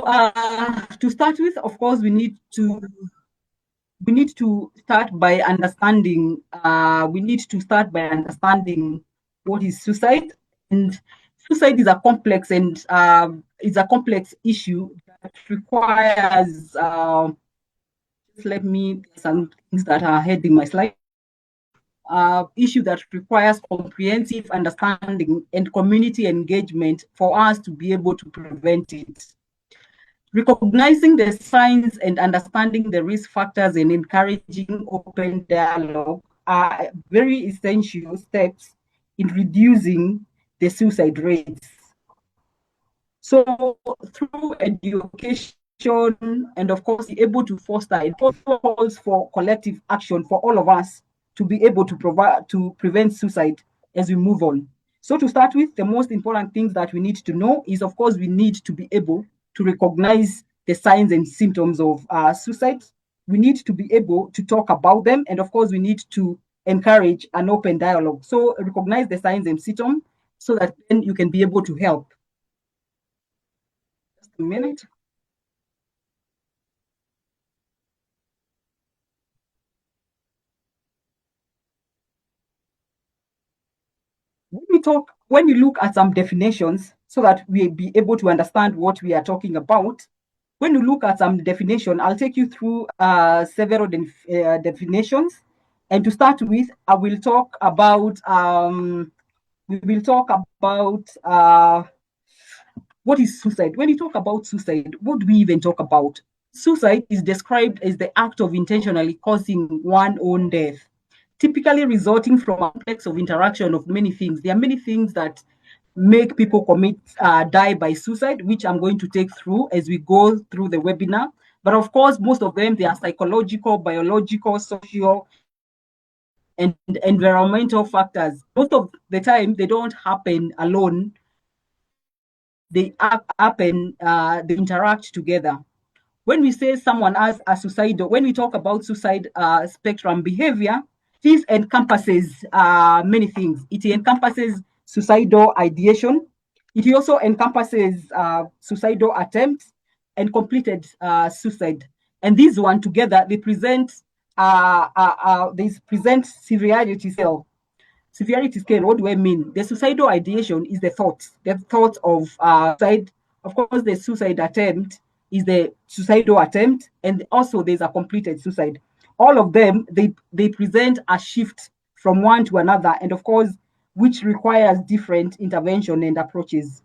To start with, of course, we need to start by understanding. We need to start by understanding what is suicide, and suicide is a complex issue that requires. Just let me some things that are ahead in my slide. Issue that requires comprehensive understanding and community engagement for us to be able to prevent it. Recognizing the signs and understanding the risk factors and encouraging open dialogue are very essential steps in reducing the suicide rates. So through education and of course able to foster, it also calls for collective action for all of us to be able to prevent suicide as we move on. So to start with, the most important things that we need to know is, of course, we need to be able to recognize the signs and symptoms of suicide. We need to be able to talk about them, and of course, we need to encourage an open dialogue. So recognize the signs and symptoms so that then you can be able to help. Just a minute. When you look at some definitions so that we be able to understand what we are talking about, when you look at some definition, I'll take you through several definitions. And to start with, I will talk about, what is suicide. When you talk about suicide, what do we even talk about? Suicide is described as the act of intentionally causing one's own death, typically resulting from a complex of interaction of many things. There are many things that make people die by suicide, which I'm going to take through as we go through the webinar. But of course, most of them, they are psychological, biological, social, and environmental factors. Most of the time, they don't happen alone. They happen, they interact together. When we say someone has a suicidal, when we talk about suicide spectrum behavior, this encompasses many things. It encompasses suicidal ideation. It also encompasses suicidal attempts and completed suicide. And these one together, they present severity scale. Severity scale, what do I mean? The suicidal ideation is the thought of suicide. Of course, the suicide attempt is the suicidal attempt, and also there's a completed suicide. All of them, they present a shift from one to another, and of course, which requires different intervention and approaches.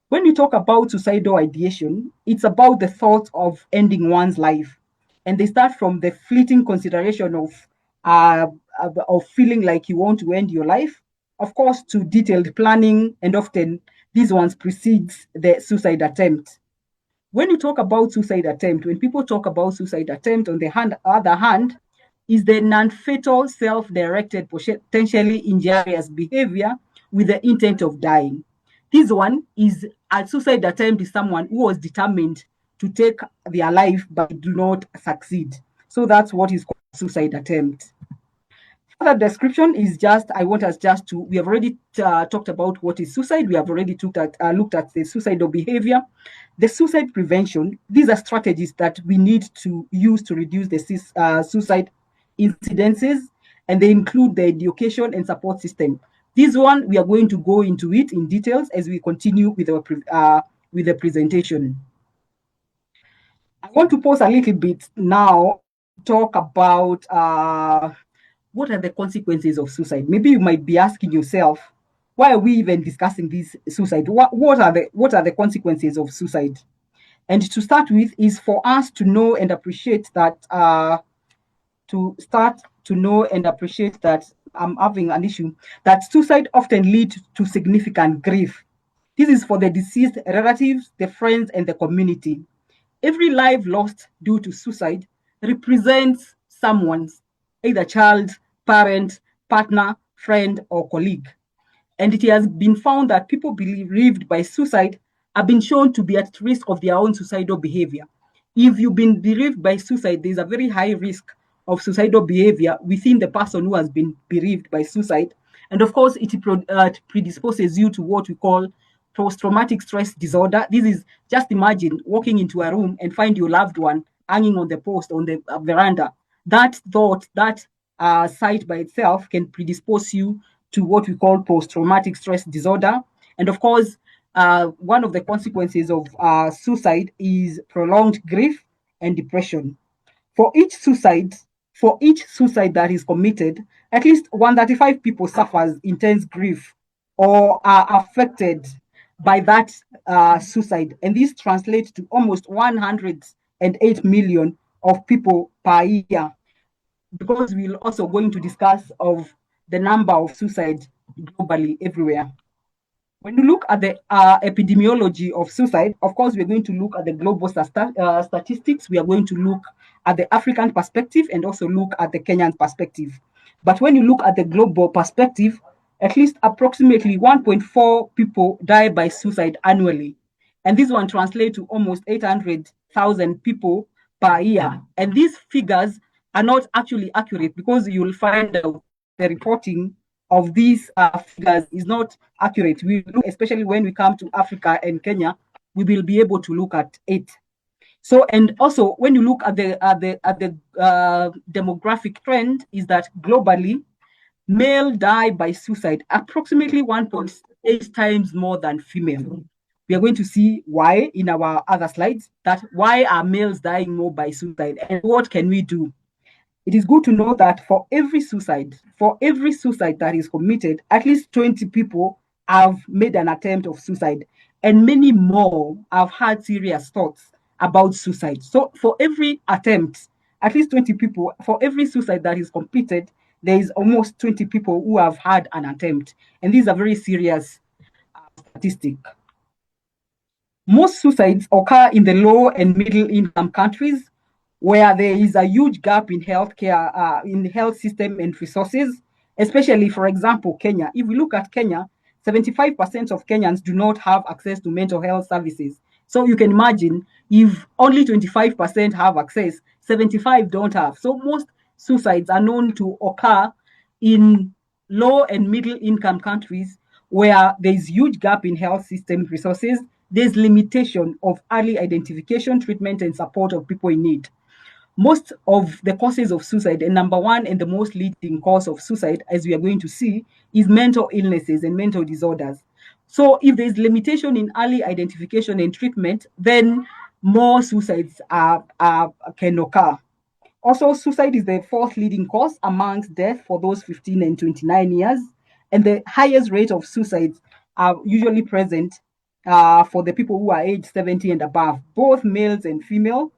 When you talk about suicidal ideation, it's about the thought of ending one's life, and they start from the fleeting consideration of feeling like you want to end your life, of course, to detailed planning, and often these ones precedes the suicide attempt. When you talk about suicide attempt, when people talk about suicide attempt, on the other hand, is the non-fatal, self-directed, potentially injurious behavior with the intent of dying. This one is a suicide attempt is someone who was determined to take their life but do not succeed. So that's what is called suicide attempt. Further description is just, I want us just to, we have already talked about what is suicide. We have already looked at the suicidal behavior. The suicide prevention, these are strategies that we need to use to reduce the suicide incidences, and they include the education and support system. This one, we are going to go into it in details as we continue with the presentation. I want to pause a little bit now, talk about what are the consequences of suicide. Maybe you might be asking yourself, why are we even discussing this suicide? What are the consequences of suicide? And to start with is for us to know and appreciate that I'm having an issue, that suicide often leads to significant grief. This is for the deceased relatives, the friends, and the community. Every life lost due to suicide represents someone's, either child, parent, partner, friend, or colleague. And it has been found that people bereaved by suicide have been shown to be at risk of their own suicidal behavior. If you've been bereaved by suicide, there's a very high risk of suicidal behavior within the person who has been bereaved by suicide. And of course, it predisposes you to what we call post-traumatic stress disorder. This is, just imagine walking into a room and find your loved one hanging on the post on the veranda. That thought, that sight by itself can predispose you to what we call post-traumatic stress disorder. And of course, one of the consequences of suicide is prolonged grief and depression. For each suicide, for each suicide that is committed, at least 135 people suffers intense grief or are affected by that suicide, and this translates to almost 108 million of people per year. Because we're also going to discuss of the number of suicides globally everywhere. When you look at the epidemiology of suicide, of course, we're going to look at the global statistics. We are going to look at the African perspective and also look at the Kenyan perspective. But when you look at the global perspective, at least approximately 1.4 people die by suicide annually. And this one translates to almost 800,000 people per year. And these figures are not actually accurate, because you'll find the reporting of these figures is not accurate. We look, especially when we come to Africa and Kenya, we will be able to look at it. So, and also when you look at the demographic trend, is that globally, male die by suicide approximately 1.8 times more than female. We are going to see why in our other slides, that why are males dying more by suicide and what can we do? It is good to know that for every suicide that is committed, at least 20 people have made an attempt of suicide, and many more have had serious thoughts about suicide. So for every attempt, at least 20 people, for every suicide that is completed, there is almost 20 people who have had an attempt. And these are very serious statistics. Most suicides occur in the low and middle income countries, where there is a huge gap in healthcare, in the health system and resources, especially, for example, Kenya. If we look at Kenya, 75% of Kenyans do not have access to mental health services. So you can imagine, if only 25% have access, 75 don't have. So most suicides are known to occur in low and middle income countries, where there is huge gap in health system resources. There's limitation of early identification, treatment, and support of people in need. Most of the causes of suicide, and number one and the most leading cause of suicide, as we are going to see, is mental illnesses and mental disorders. So if there is limitation in early identification and treatment, then more suicides can occur. Also, suicide is the fourth leading cause amongst death for those 15 and 29 years, and the highest rate of suicides are usually present for the people who are age 70 and above, both males and female,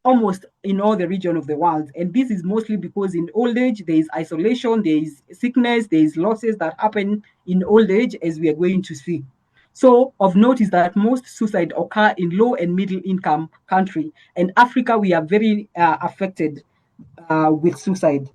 almost in all the region of the world. And this is mostly because in old age, there is isolation, there is sickness, there is losses that happen in old age, as we are going to see. So of note is that most suicide occur in low and middle income country. And Africa, we are very affected with suicide.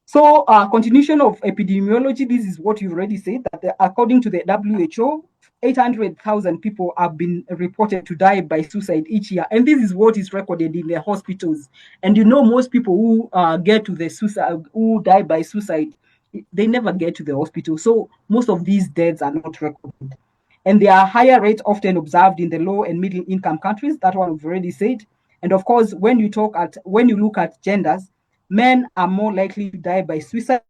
So continuation of epidemiology, this is what you've already said, that according to the WHO, 800,000 people have been reported to die by suicide each year. And this is what is recorded in the hospitals. And you know, most people who get to the suicide, who die by suicide, they never get to the hospital. So most of these deaths are not recorded. And there are higher rates often observed in the low and middle income countries. That one we've already said. And of course, when you look at genders, men are more likely to die by suicide.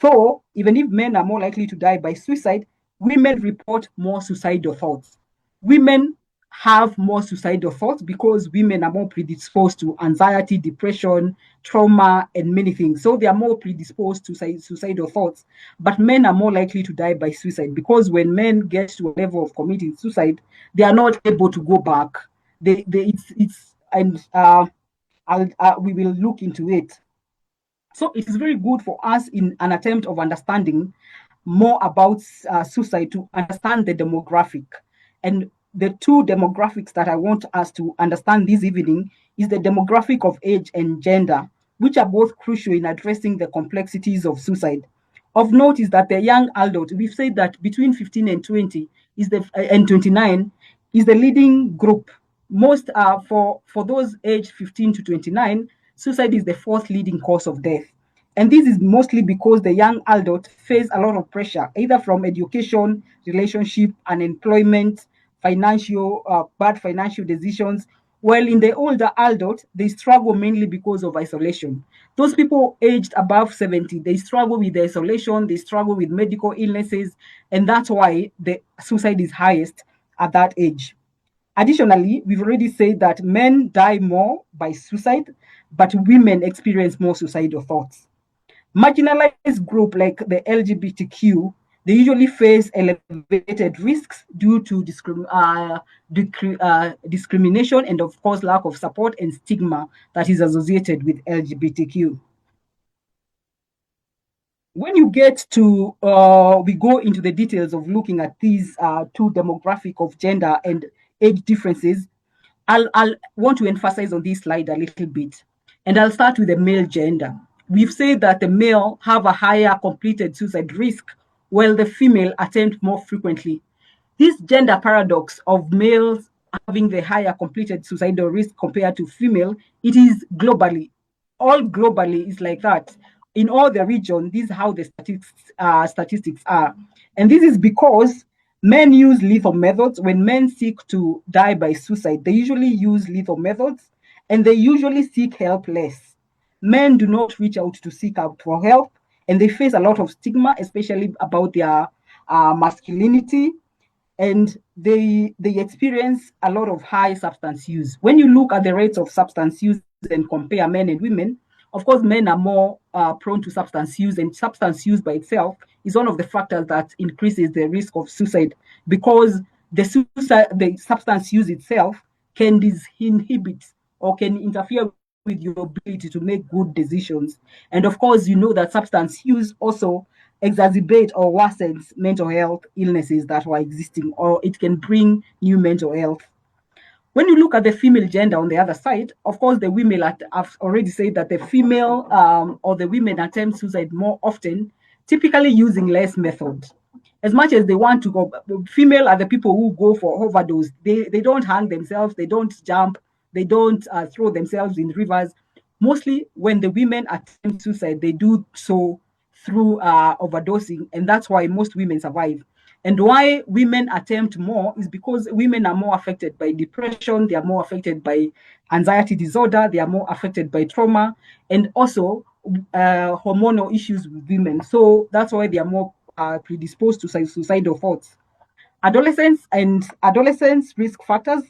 So even if men are more likely to die by suicide, women report more suicidal thoughts. Women have more suicidal thoughts because women are more predisposed to anxiety, depression, trauma, and many things. So they are more predisposed to suicidal thoughts. But men are more likely to die by suicide because when men get to a level of committing suicide, they are not able to go back. We will look into it. So it is very good for us in an attempt of understanding more about suicide to understand the demographic. And the two demographics that I want us to understand this evening is the demographic of age and gender, which are both crucial in addressing the complexities of suicide. Of note is that the young adult, we've said that between 15 and 20 and 29 is the leading group. Most for those aged 15 to 29, suicide is the fourth leading cause of death. And this is mostly because the young adult face a lot of pressure, either from education, relationship, unemployment, bad financial decisions. While in the older adult, they struggle mainly because of isolation. Those people aged above 70, they struggle with the isolation, they struggle with medical illnesses, and that's why the suicide is highest at that age. Additionally, we've already said that men die more by suicide, but women experience more suicidal thoughts. Marginalized group like the LGBTQ, they usually face elevated risks due to discrimination and, of course, lack of support and stigma that is associated with LGBTQ. When you get to, we go into the details of looking at these two demographic of gender and age differences, I'll want to emphasize on this slide a little bit. And I'll start with the male gender. We've said that the male have a higher completed suicide risk, while the female attempt more frequently. This gender paradox of males having the higher completed suicidal risk compared to female, it is globally. All globally is like that. In all the region, this is how the statistics are. And this is because men use lethal methods. When men seek to die by suicide, they usually use lethal methods and they usually seek help less. Men do not reach out to seek out for help and they face a lot of stigma, especially about their masculinity, and they experience a lot of high substance use. When you look at the rates of substance use and compare men and women, of course, men are more prone to substance use, and substance use by itself is one of the factors that increases the risk of suicide because the substance use itself can inhibit or can interfere with your ability to make good decisions. And of course, you know that substance use also exacerbate or worsens mental health illnesses that were existing, or it can bring new mental health. When you look at the female gender on the other side, of course, the women, I've already said that the female or the women attempt suicide more often, typically using less method. As much as they want to go, female are the people who go for overdose. They don't hang themselves, they don't jump, they don't throw themselves in rivers. Mostly when the women attempt suicide, they do so through overdosing, and that's why most women survive. And why women attempt more is because women are more affected by depression, they are more affected by anxiety disorder, they are more affected by trauma, and also hormonal issues with women. So that's why they are more predisposed to suicidal thoughts. Adolescents risk factors.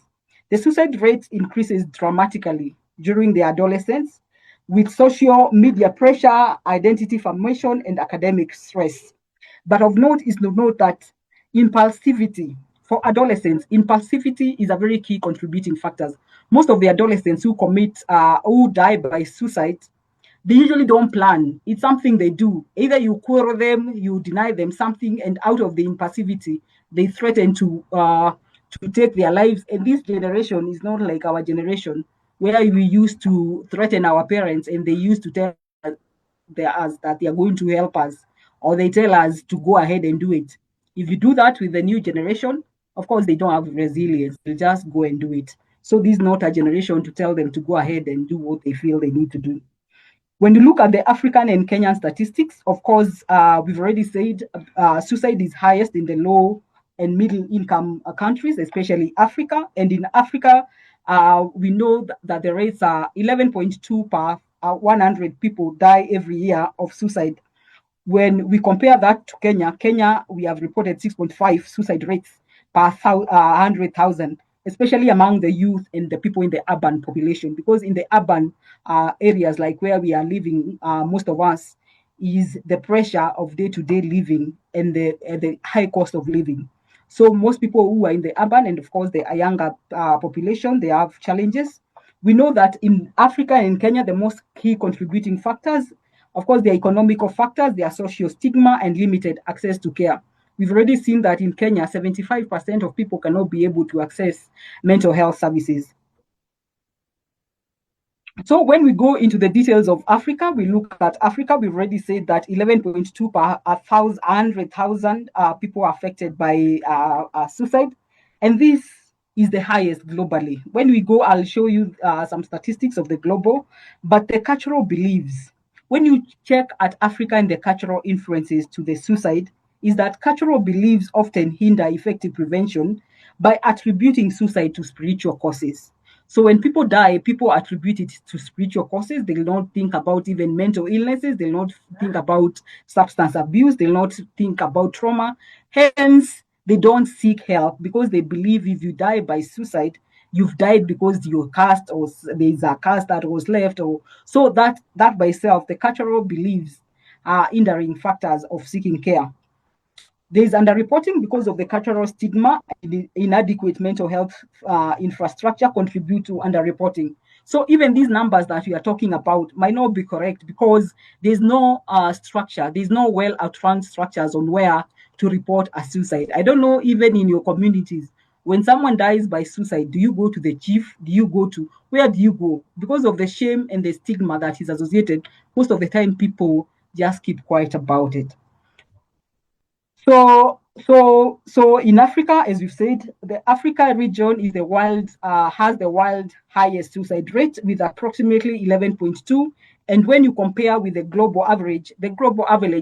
The suicide rate increases dramatically during the adolescence with social media pressure, identity formation, and academic stress. But of note is to note that impulsivity for adolescents, impulsivity is a very key contributing factor. Most of the adolescents who die by suicide, they usually don't plan. It's something they do. Either you quarrel them, you deny them something, and out of the impulsivity, they threaten to take their lives. And this generation is not like our generation, where we used to threaten our parents and they used to tell us that they are going to help us, or they tell us to go ahead and do it. If you do that with the new generation, of course, they don't have resilience. They'll just go and do it. So this is not a generation to tell them to go ahead and do what they feel they need to do. When you look at the African and Kenyan statistics, of course, we've already said suicide is highest in the low and middle income countries, especially Africa. And in Africa, we know that the rates are 11.2 per 100 people die every year of suicide. When we compare that to Kenya, we have reported 6.5 suicide rates per 100,000, especially among the youth and the people in the urban population. Because in the urban areas, like where we are living, most of us, is the pressure of day-to-day living and the high cost of living. So most people who are in the urban, and of course the younger population, they have challenges. We know that in Africa and in Kenya, the most key contributing factors, of course, the economical factors, their social stigma and limited access to care. We've already seen that in Kenya, 75% of people cannot be able to access mental health services. So when we go into the details of Africa, we look at Africa, we've already said that 11.2 per 100,000 people affected by suicide. And this is the highest globally. When we go, I'll show you some statistics of the global, but the cultural beliefs when you check at Africa and the cultural influences to the suicide, is that cultural beliefs often hinder effective prevention by attributing suicide to spiritual causes. So when people die, people attribute it to spiritual causes. They will not think about even mental illnesses. They'll not think about substance abuse. They'll not think about trauma. Hence, they don't seek help because they believe if you die by suicide, you've died because you're cast or there's a cast that was left. Or so that by itself, the cultural beliefs are hindering factors of seeking care. There is underreporting because of the cultural stigma, and the inadequate mental health infrastructure contribute to underreporting. So even these numbers that we are talking about might not be correct because there's no structure, there's no well-outlined structures on where to report a suicide. I don't know, even in your communities, when someone dies by suicide, do you go to the chief? Do you go to, where do you go? Because of the shame and the stigma that is associated, most of the time people just keep quiet about it. So in Africa, as we've said, the Africa region is the world has the world highest suicide rate with approximately 11.2. And when you compare with the global average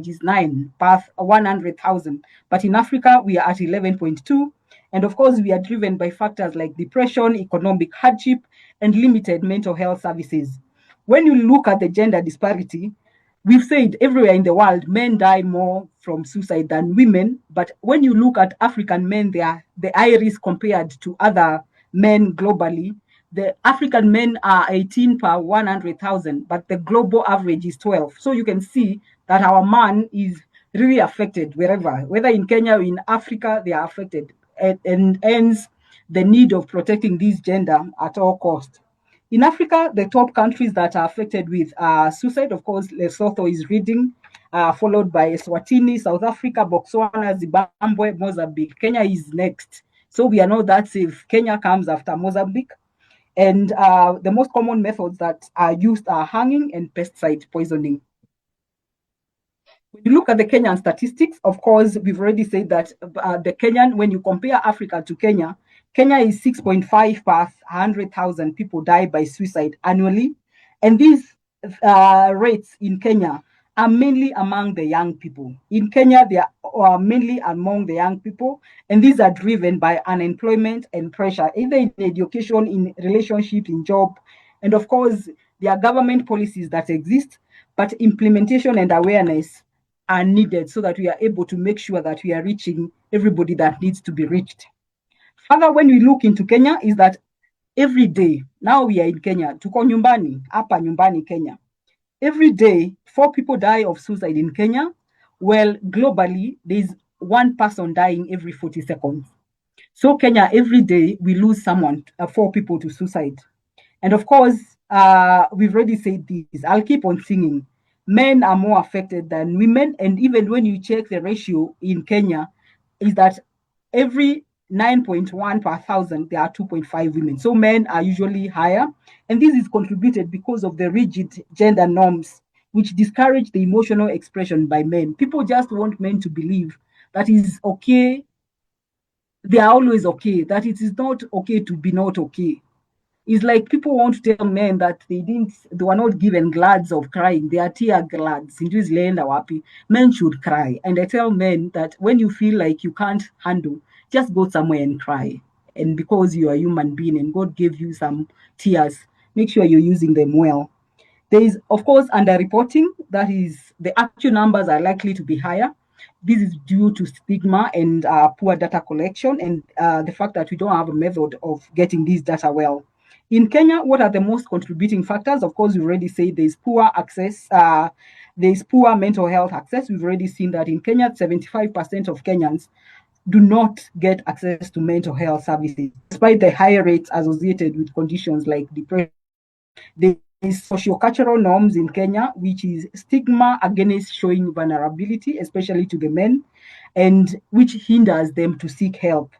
is 9 per 100,000. But in Africa, we are at 11.2. And of course, we are driven by factors like depression, economic hardship, and limited mental health services. When you look at the gender disparity, we've said everywhere in the world, men die more from suicide than women. But when you look at African men, they are the high risk compared to other men globally. The African men are 18 per 100,000, but the global average is 12. So you can see that our man is really affected wherever, whether in Kenya or in Africa, they are affected. And hence the need of protecting this gender at all costs. In Africa, the top countries that are affected with suicide, of course, Lesotho is reading, followed by Eswatini, South Africa, Botswana, Zimbabwe, Mozambique. Kenya is next. So we are not that safe. Kenya comes after Mozambique. And the most common methods that are used are hanging and pesticide poisoning. When you look at the Kenyan statistics, of course, we've already said that the Kenyan, when you compare Africa to Kenya, Kenya is 6.5 per 100,000 people die by suicide annually. And these rates in Kenya are mainly among the young people. In Kenya, they are mainly among the young people, and these are driven by unemployment and pressure, either in education, in relationships, in job. And of course, there are government policies that exist, but implementation and awareness are needed so that we are able to make sure that we are reaching everybody that needs to be reached. Further, when we look into Kenya, is that every day, now we are in Kenya, tuko nyumbani, hapa nyumbani Kenya. Every day, 4 people die of suicide in Kenya. Well, globally, there's 1 person dying every 40 seconds. So Kenya, every day, we lose someone, 4 people to suicide. And of course, we've already said this. I'll keep on singing. Men are more affected than women. And even when you check the ratio in Kenya, is that every 9.1 per 1,000, there are 2.5 women. So men are usually higher. And this is contributed because of the rigid gender norms, which discourage the emotional expression by men. People just want men to believe that is okay. They are always okay, that it is not okay to be not okay. It's like people want to tell men that they were not given glands of crying. They are tear glands. Men should cry. And I tell men that when you feel like you can't handle, just go somewhere and cry. And because you are a human being and God gave you some tears, make sure you're using them well. There is, of course, underreporting. That is, the actual numbers are likely to be higher. This is due to stigma and poor data collection and the fact that we don't have a method of getting this data well. In Kenya, what are the most contributing factors? Of course, we've already said there's poor access, there's poor mental health access. We've already seen that in Kenya, 75% of Kenyans do not get access to mental health services, despite the higher rates associated with conditions like depression. There is sociocultural norms in Kenya, which is stigma against showing vulnerability, especially to the men, and which hinders them to seek help.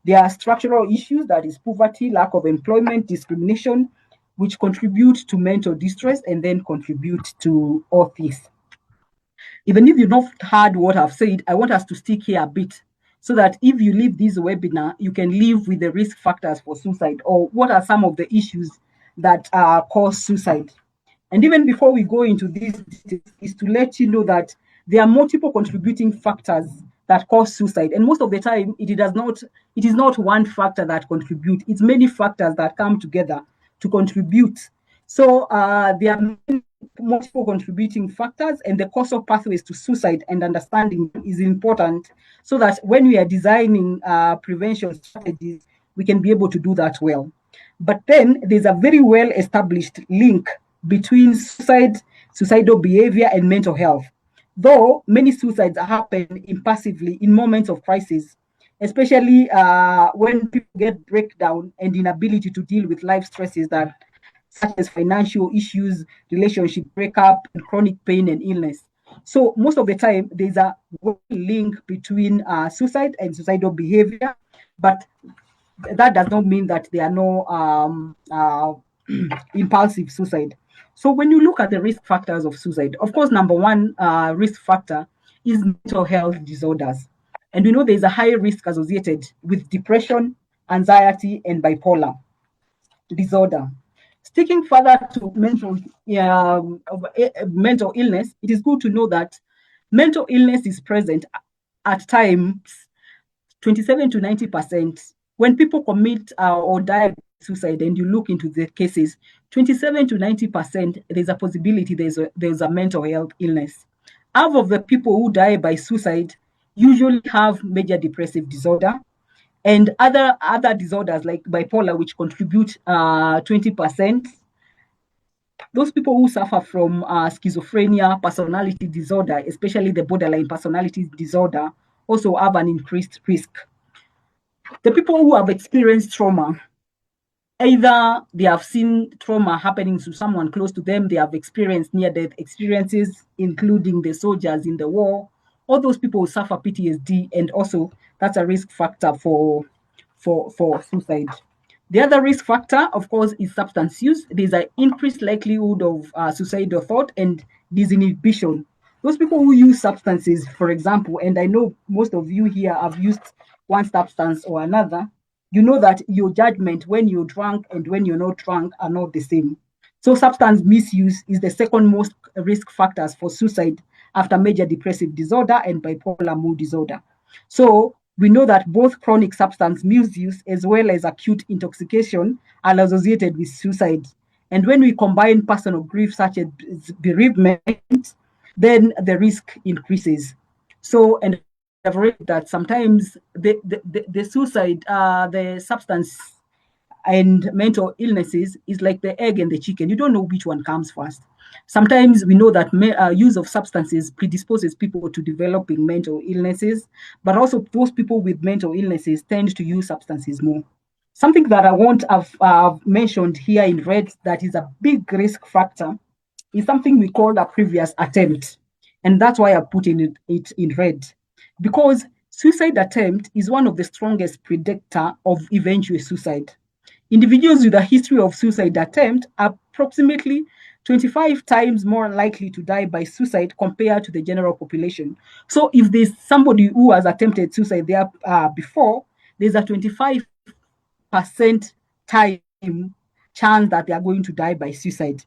There are structural issues, that is poverty, lack of employment, discrimination, which contribute to mental distress and then contribute to all this. Even if you've not heard what I've said, I want us to stick here a bit so that if you leave this webinar, you can live with the risk factors for suicide or what are some of the issues that cause suicide. And even before we go into this, is to let you know that there are multiple contributing factors that cause suicide. And most of the time, it is not one factor that contributes. It's many factors that come together to contribute. So there are multiple contributing factors, and the causal pathways to suicide and understanding is important so that when we are designing prevention strategies, we can be able to do that well. But then there's a very well established link between suicidal behavior, and mental health. Though many suicides happen impulsively in moments of crisis, especially when people get breakdown and inability to deal with life stresses that such as financial issues, relationship breakup, and chronic pain and illness. So most of the time, there's a link between suicide and suicidal behavior, but that does not mean that there are no impulsive suicide. So when you look at the risk factors of suicide, of course, number one risk factor is mental health disorders. And we know there's a high risk associated with depression, anxiety, and bipolar disorder. Sticking further to mental illness, it is good to know that mental illness is present at times 27 to 90%. When people commit or die suicide, and you look into the cases, 27 to 90%, there's a possibility there's a mental health illness. Half of the people who die by suicide usually have major depressive disorder, and other disorders like bipolar, which contribute 20%. Those people who suffer from schizophrenia, personality disorder, especially the borderline personality disorder, also have an increased risk. The people who have experienced trauma, either they have seen trauma happening to someone close to them, they have experienced near-death experiences, including the soldiers in the war, all those people who suffer PTSD, and also that's a risk factor for suicide. The other risk factor, of course, is substance use. There's an increased likelihood of suicidal thought and disinhibition. Those people who use substances, for example, and I know most of you here have used one substance or another, you know that your judgment when you're drunk and when you're not drunk are not the same. So substance misuse is the second most risk factors for suicide after major depressive disorder and bipolar mood disorder. So we know that both chronic substance misuse as well as acute intoxication are associated with suicide. And when we combine personal grief such as bereavement, then the risk increases. So, and I've read that sometimes the suicide, the substance and mental illnesses is like the egg and the chicken. You don't know which one comes first. Sometimes we know that use of substances predisposes people to developing mental illnesses, but also those people with mental illnesses tend to use substances more. Something that I won't have mentioned here in red that is a big risk factor is something we call a previous attempt. And that's why I put it in red. Because suicide attempt is one of the strongest predictor of eventual suicide. Individuals with a history of suicide attempt are approximately 25 times more likely to die by suicide compared to the general population. So if there's somebody who has attempted suicide there before, there's a 25% time chance that they are going to die by suicide.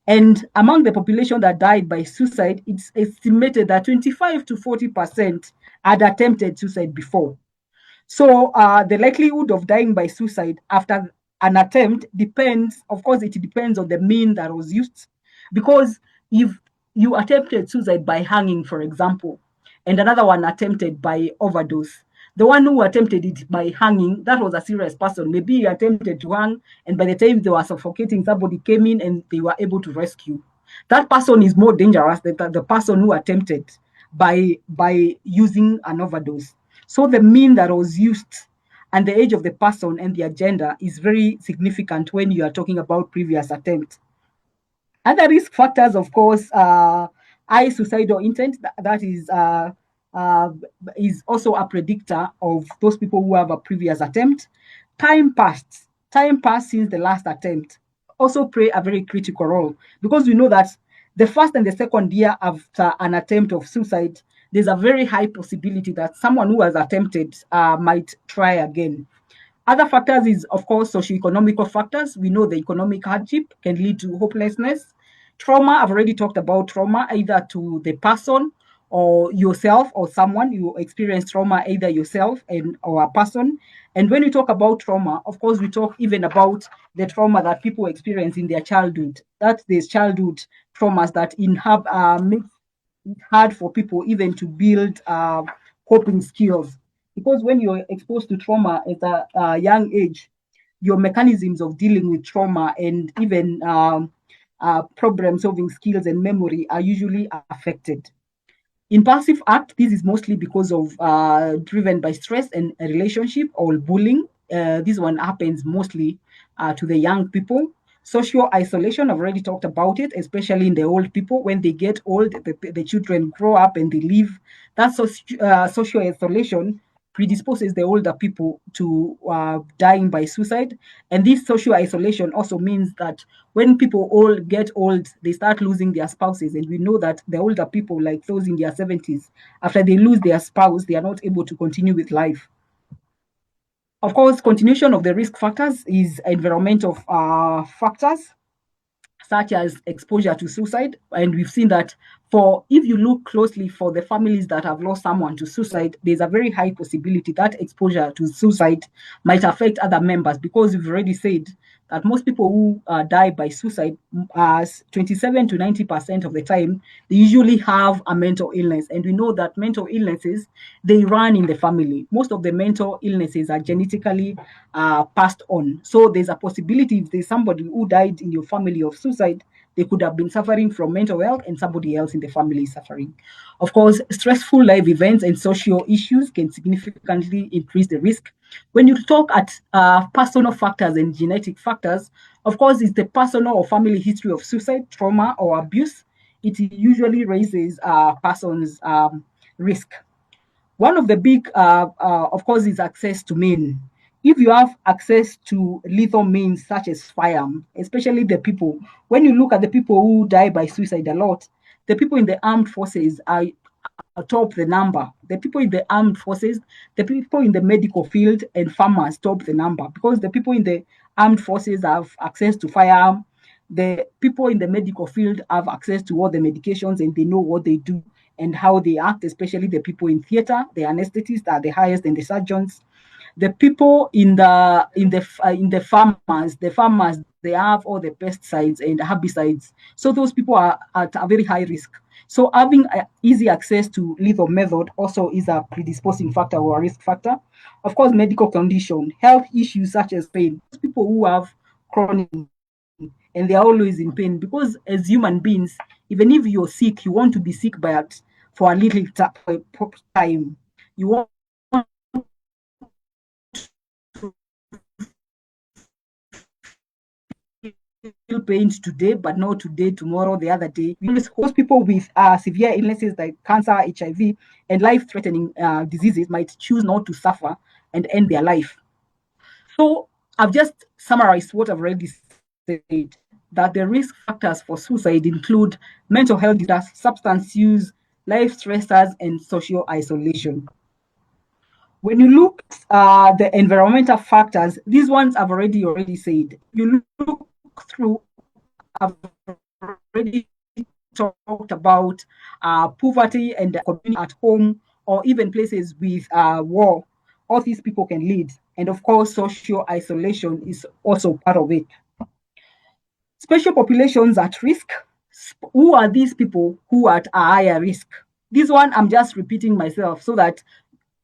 And among the population that died by suicide, it's estimated that 25 to 40% had attempted suicide before. So the likelihood of dying by suicide after an attempt depends, of course, it depends on the mean that was used. Because if you attempted suicide by hanging, for example, and another one attempted by overdose, the one who attempted it by hanging, that was a serious person. Maybe he attempted to hang, and by the time they were suffocating, somebody came in and they were able to rescue. That person is more dangerous than the person who attempted by using an overdose. So the mean that was used and the age of the person and the agenda is very significant when you are talking about previous attempt. Other risk factors, of course, high suicidal intent. That is also a predictor of those people who have a previous attempt. Time passed since the last attempt also play a very critical role, because we know that the first and the second year after an attempt of suicide, there's a very high possibility that someone who has attempted might try again. Other factors is, of course, socioeconomical factors. We know the economic hardship can lead to hopelessness. Trauma, I've already talked about trauma, either to the person or yourself or someone. You experience trauma either yourself and or a person. And when we talk about trauma, of course, we talk even about the trauma that people experience in their childhood. That's these childhood traumas that make it hard for people even to build coping skills. Because when you're exposed to trauma at a young age, your mechanisms of dealing with trauma and even problem solving skills and memory are usually affected. Impulsive act, this is mostly because of driven by stress and a relationship or bullying. This one happens mostly to the young people. Social isolation, I've already talked about it, especially in the old people. When they get old, the children grow up and they leave. That social isolation predisposes the older people to dying by suicide. And this social isolation also means that when people all get old, they start losing their spouses. And we know that the older people, like those in their 70s, after they lose their spouse, they are not able to continue with life. Of course, continuation of the risk factors is environmental factors such as exposure to suicide. And we've seen that for if you look closely for the families that have lost someone to suicide, there's a very high possibility that exposure to suicide might affect other members, because we've already said that most people who die by suicide, 27 to 90% of the time, they usually have a mental illness. And we know that mental illnesses, they run in the family. Most of the mental illnesses are genetically passed on. So there's a possibility if there's somebody who died in your family of suicide, they could have been suffering from mental health and somebody else in the family is suffering. Of course, stressful life events and social issues can significantly increase the risk. When you talk at personal factors and genetic factors, of course, it's the personal or family history of suicide, trauma, or abuse. It usually raises a person's risk. One of the big, of course, is access to men. If you have access to lethal means such as firearm, especially the people, when you look at the people who die by suicide a lot, the people in the armed forces are top the number. The people in the armed forces, the people in the medical field, and farmers top the number, because the people in the armed forces have access to firearm. The people in the medical field have access to all the medications and they know what they do and how they act, especially the people in theater. The anesthetists are the highest, and the surgeons. The people in the farmers, they have all the pesticides and herbicides. So those people are at a very high risk. So having easy access to lethal method also is a predisposing factor or a risk factor. Of course, medical condition, health issues such as pain. People who have chronic and they are always in pain, because as human beings, even if you're sick, you want to be sick but for a little time. You want feel pains today, but not today, tomorrow, the other day. Most people with severe illnesses like cancer, HIV, and life-threatening diseases might choose not to suffer and end their life. So I've just summarized what I've already said, that the risk factors for suicide include mental health disorders, substance use, life stressors, and social isolation. When you look at the environmental factors, these ones I've already said. You look through, I've already talked about poverty and community at home, or even places with war. All these people can lead. And of course, social isolation is also part of it. Special populations at risk. Who are these people who are at a higher risk? This one, I'm just repeating myself so that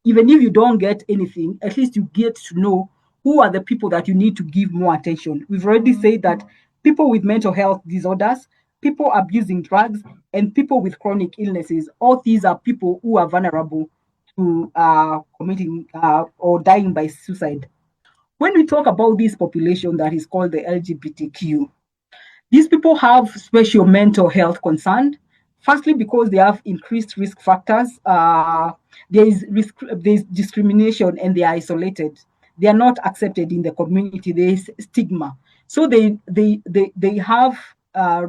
even if you don't get anything, at least you get to know who are the people that you need to give more attention. We've already said that people with mental health disorders, people abusing drugs, and people with chronic illnesses, all these are people who are vulnerable to committing or dying by suicide. When we talk about this population that is called the LGBTQ, these people have special mental health concern. Firstly, because they have increased risk factors. There's discrimination, and they are isolated. They are not accepted in the community. There is stigma. So they have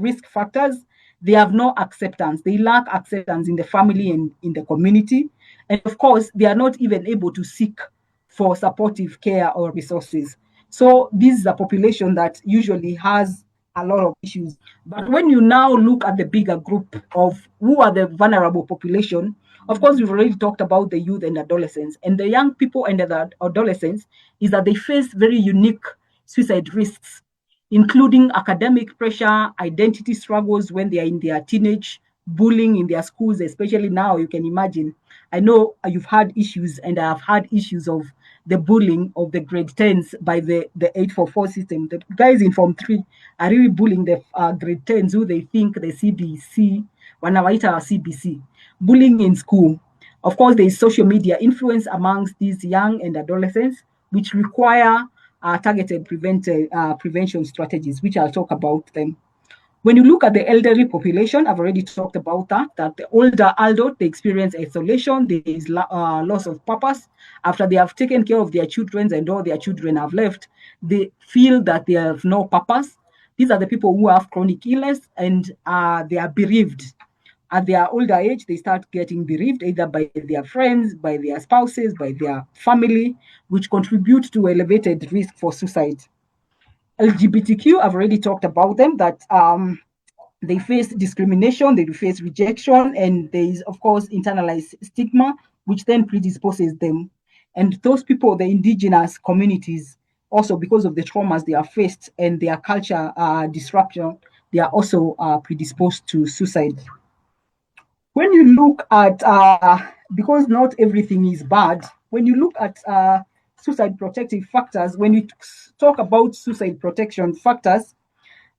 risk factors. They have no acceptance. They lack acceptance in the family and in the community. And of course, they are not even able to seek for supportive care or resources. So this is a population that usually has a lot of issues. But when you now look at the bigger group of who are the vulnerable population, of course, we've already talked about the youth and adolescents. And the young people and the adolescents is that they face very unique suicide risks, including academic pressure, identity struggles when they are in their teenage, bullying in their schools, especially now, you can imagine. I know you've had issues, and I've had issues of the bullying of the grade 10s by the 844 system. The guys in Form 3 are really bullying the grade 10s who they think the CBC, wanawaita CBC, bullying in school. Of course, there is social media influence amongst these young and adolescents, which require targeted prevention strategies, which I'll talk about them. When you look at the elderly population, I've already talked about that the older adult, they experience isolation, there is loss of purpose. After they have taken care of their children and all their children have left, they feel that they have no purpose. These are the people who have chronic illness and they are bereaved. At their older age, they start getting bereaved either by their friends, by their spouses, by their family, which contribute to elevated risk for suicide. LGBTQ, I've already talked about them, that they face discrimination, they face rejection, and there is, of course, internalized stigma, which then predisposes them. And those people, the indigenous communities, also because of the traumas they are faced and their culture disruption, they are also predisposed to suicide. When you look at, because not everything is bad, when you look at suicide protective factors, when you talk about suicide protection factors,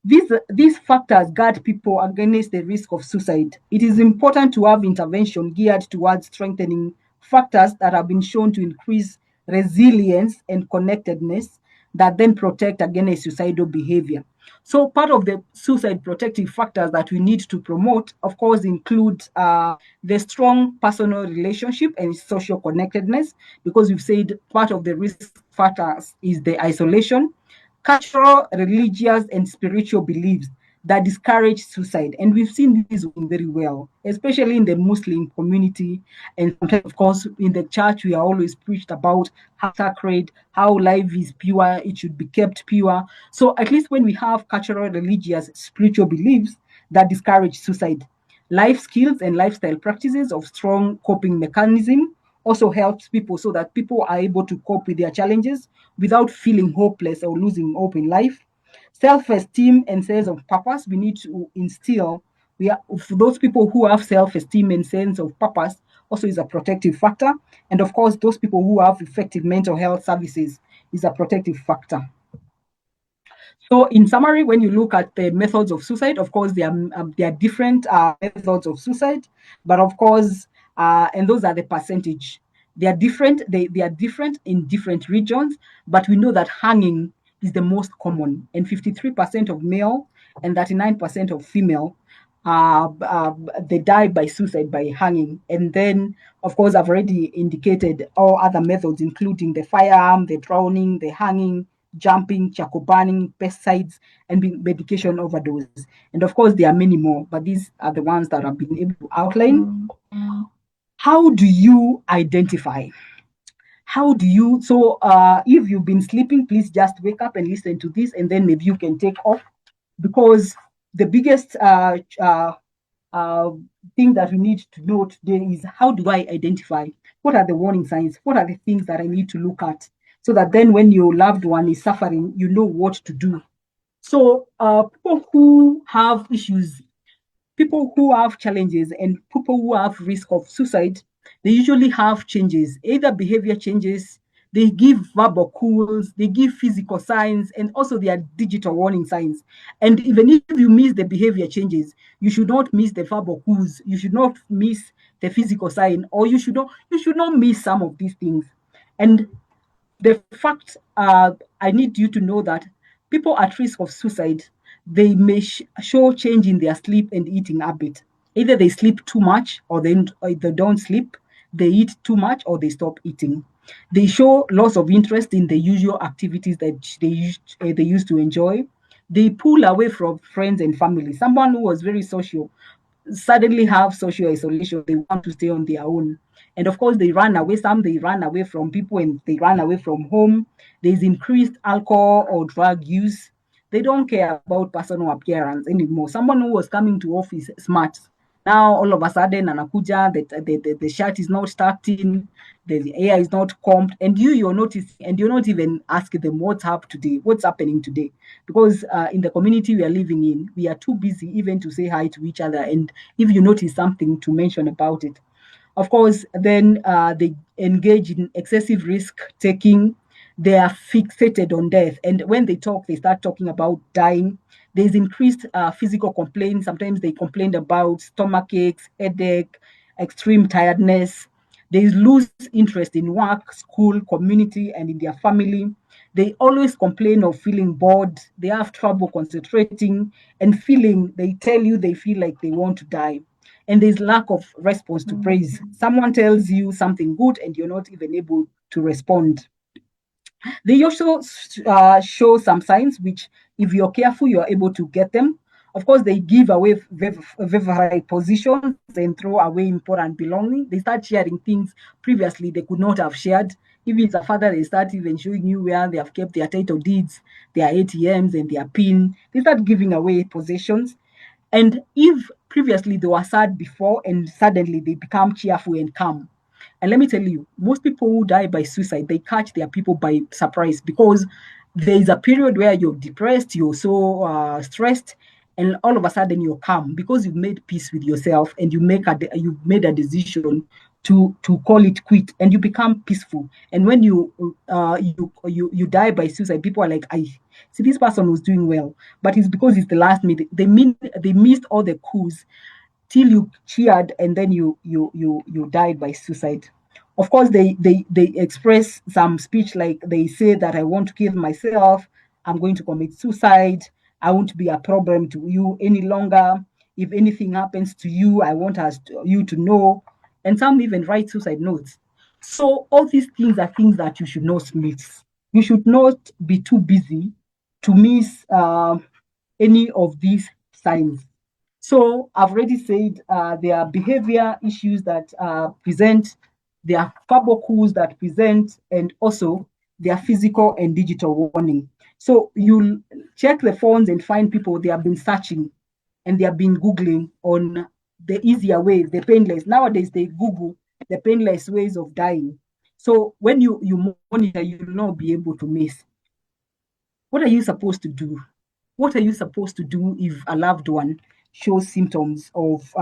these factors guard people against the risk of suicide. It is important to have intervention geared towards strengthening factors that have been shown to increase resilience and connectedness that then protect against suicidal behavior. So part of the suicide protective factors that we need to promote, of course, include the strong personal relationship and social connectedness, because we've said part of the risk factors is the isolation, cultural, religious, and spiritual beliefs that discourage suicide. And we've seen this very well, especially in the Muslim community. And sometimes, of course, in the church, we are always preached about how sacred, how life is pure, it should be kept pure. So at least when we have cultural, religious, spiritual beliefs that discourage suicide, life skills and lifestyle practices of strong coping mechanism also helps people so that people are able to cope with their challenges without feeling hopeless or losing hope in life. Self-esteem and sense of purpose, we need to instill. For those people who have self-esteem and sense of purpose, also is a protective factor. And of course, those people who have effective mental health services is a protective factor. So in summary, when you look at the methods of suicide, of course, there are different methods of suicide, but of course, and those are the percentage. They are different. They are different in different regions, but we know that hanging is the most common, and 53% of male and 39% of female, they die by suicide by hanging. And then, of course, I've already indicated all other methods, including the firearm, the drowning, the hanging, jumping, charcoal burning, pesticides, and medication overdose. And of course, there are many more, but these are the ones that I've been able to outline. How do you identify? How do you, so if you've been sleeping, please just wake up and listen to this, and then maybe you can take off, because the biggest thing that we need to know today is, how do I identify? What are the warning signs? What are the things that I need to look at? So that then when your loved one is suffering, you know what to do. So people who have issues, people who have challenges, and people who have risk of suicide, they usually have changes, either behavior changes, they give verbal cues, they give physical signs, and also their digital warning signs. And even if you miss the behavior changes, you should not miss the verbal cues, you should not miss the physical sign, or you should not miss some of these things. And the fact, I need you to know that people at risk of suicide, they may show change in their sleep and eating habit. Either they sleep too much, or they don't sleep, they eat too much, or they stop eating. They show loss of interest in the usual activities that they used to enjoy. They pull away from friends and family. Someone who was very social suddenly have social isolation. They want to stay on their own. And of course, they run away. Some they run away from people, and they run away from home. There's increased alcohol or drug use. They don't care about personal appearance anymore. Someone who was coming to office smart, now all of a sudden anakuja, the shirt is not tucked in, the hair is not combed, and you're noticing, and you're not even asking them what's up today, what's happening today, because in the community we are living in, we are too busy even to say hi to each other, and if you notice something, to mention about it. Of course, then they engage in excessive risk taking. They are fixated on death. And when they talk, they start talking about dying. There's increased physical complaints. Sometimes they complain about stomach aches, headache, extreme tiredness. They lose interest in work, school, community, and in their family. They always complain of feeling bored. They have trouble concentrating and feeling, they tell you they feel like they want to die. And there's lack of response to praise. Someone tells you something good and you're not even able to respond. They also show some signs which, if you're careful, you're able to get them. Of course, they give away favorite positions and throw away important belongings. They start sharing things previously they could not have shared. If it's a father, they start even showing you where they have kept their title deeds, their ATMs, and their PIN. They start giving away possessions. And if previously they were sad before and suddenly they become cheerful and calm. And let me tell you, most people who die by suicide, they catch their people by surprise, because there is a period where you're depressed, you're so stressed, and all of a sudden you're calm because you've made peace with yourself and you've made a decision to call it quit, and you become peaceful. And when you die by suicide, people are like, I see this person was doing well, but it's because it's the last minute. They missed all the coups till you cheered, and then you died by suicide. Of course, they express some speech, like they say that I want to kill myself, I'm going to commit suicide, I won't be a problem to you any longer. If anything happens to you, I want you to know. And some even write suicide notes. So all these things are things that you should not miss. You should not be too busy to miss any of these signs. So I've already said there are behavior issues that present, there are verbal cues that present, and also there are physical and digital warning. So you'll check the phones and find people they have been searching and they have been Googling on the easier ways, the painless. Nowadays, they Google the painless ways of dying. So when you monitor, you will not be able to miss. What are you supposed to do? What are you supposed to do if a loved one shows symptoms of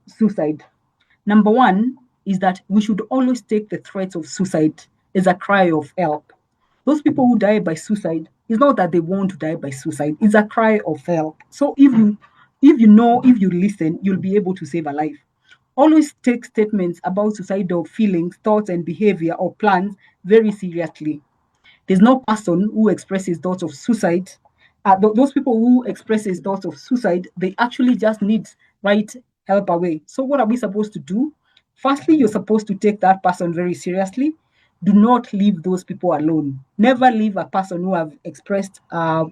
suicide? Number one is that we should always take the threats of suicide as a cry of help. Those people who die by suicide, it's not that they want to die by suicide, it's a cry of help. So if you listen, you'll be able to save a life. Always take statements about suicidal feelings, thoughts, and behavior or plans very seriously. There's no person who expresses thoughts of suicide. Those people who expresses thoughts of suicide, they actually just need right help away. So what are we supposed to do? Firstly, you're supposed to take that person very seriously. Do not leave those people alone. Never leave a person who have expressed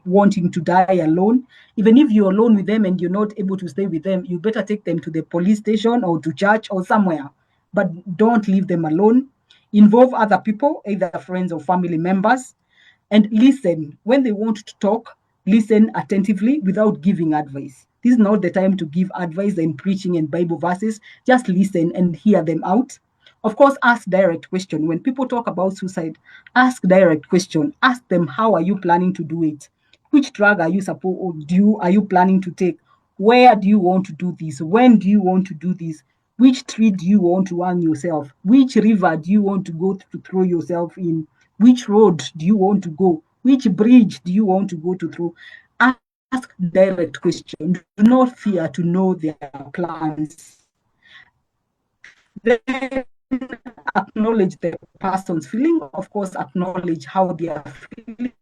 wanting to die alone. Even if you're alone with them and you're not able to stay with them, you better take them to the police station or to church or somewhere. But don't leave them alone. Involve other people, either friends or family members, and listen. When they want to talk, listen attentively without giving advice. This is not the time to give advice and preaching and Bible verses. Just listen and hear them out. Of course, ask direct question. When people talk about suicide, ask direct question. Ask them, how are you planning to do it? Which drug are you planning to take? Where do you want to do this? When do you want to do this? Which tree do you want to hang yourself? Which river do you want to go to throw yourself in? Which road do you want to go? Which bridge do you want to go to through? Ask direct questions. Do not fear to know their plans. Then acknowledge the person's feeling. Of course, acknowledge how they are feeling.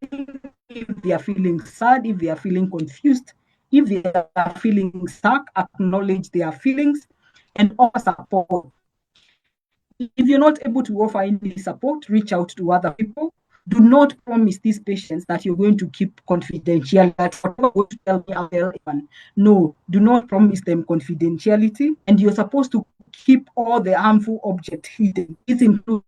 If they are feeling sad, if they are feeling confused, if they are feeling stuck, acknowledge their feelings and offer support. If you're not able to offer any support, reach out to other people. Do not promise these patients that you're going to keep confidential. That whatever you tell me, I'll tell everyone. No, do not promise them confidentiality. And you're supposed to keep all the harmful objects hidden. This includes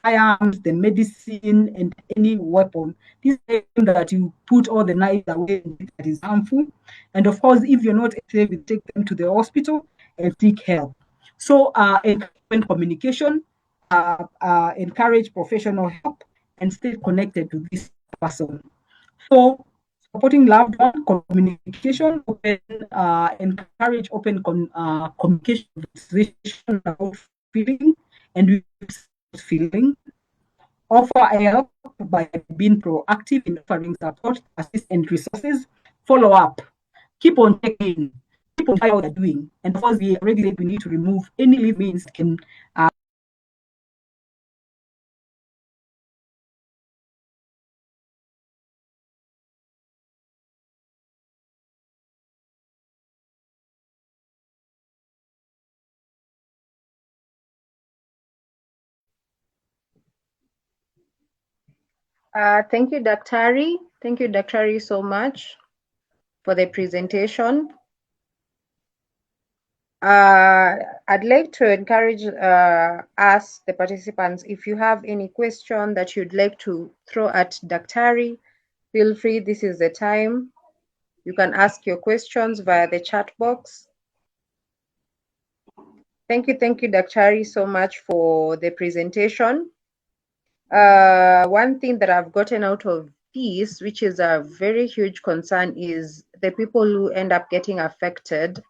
firearms, the medicine, and any weapon. This is that you put all the knives away that is harmful. And of course, if you're not safe, you take them to the hospital and seek help. So, encourage communication, encourage professional help, and stay connected to this person. So, supporting loved one communication, encourage open communication, about feeling and feeling. Offer help by being proactive in offering support, assist, and resources. Follow up. Keep on checking. Keep on how they're doing. And of course, we already said we need to remove any leave means can. Thank you, Daktari. Thank you, Daktari, so much for the presentation. I'd like to encourage us, the participants, if you have any question that you'd like to throw at Daktari, feel free. This is the time. You can ask your questions via the chat box. Thank you, Daktari, so much for the presentation. One thing that I've gotten out of this, which is a very huge concern, is the people who end up getting affected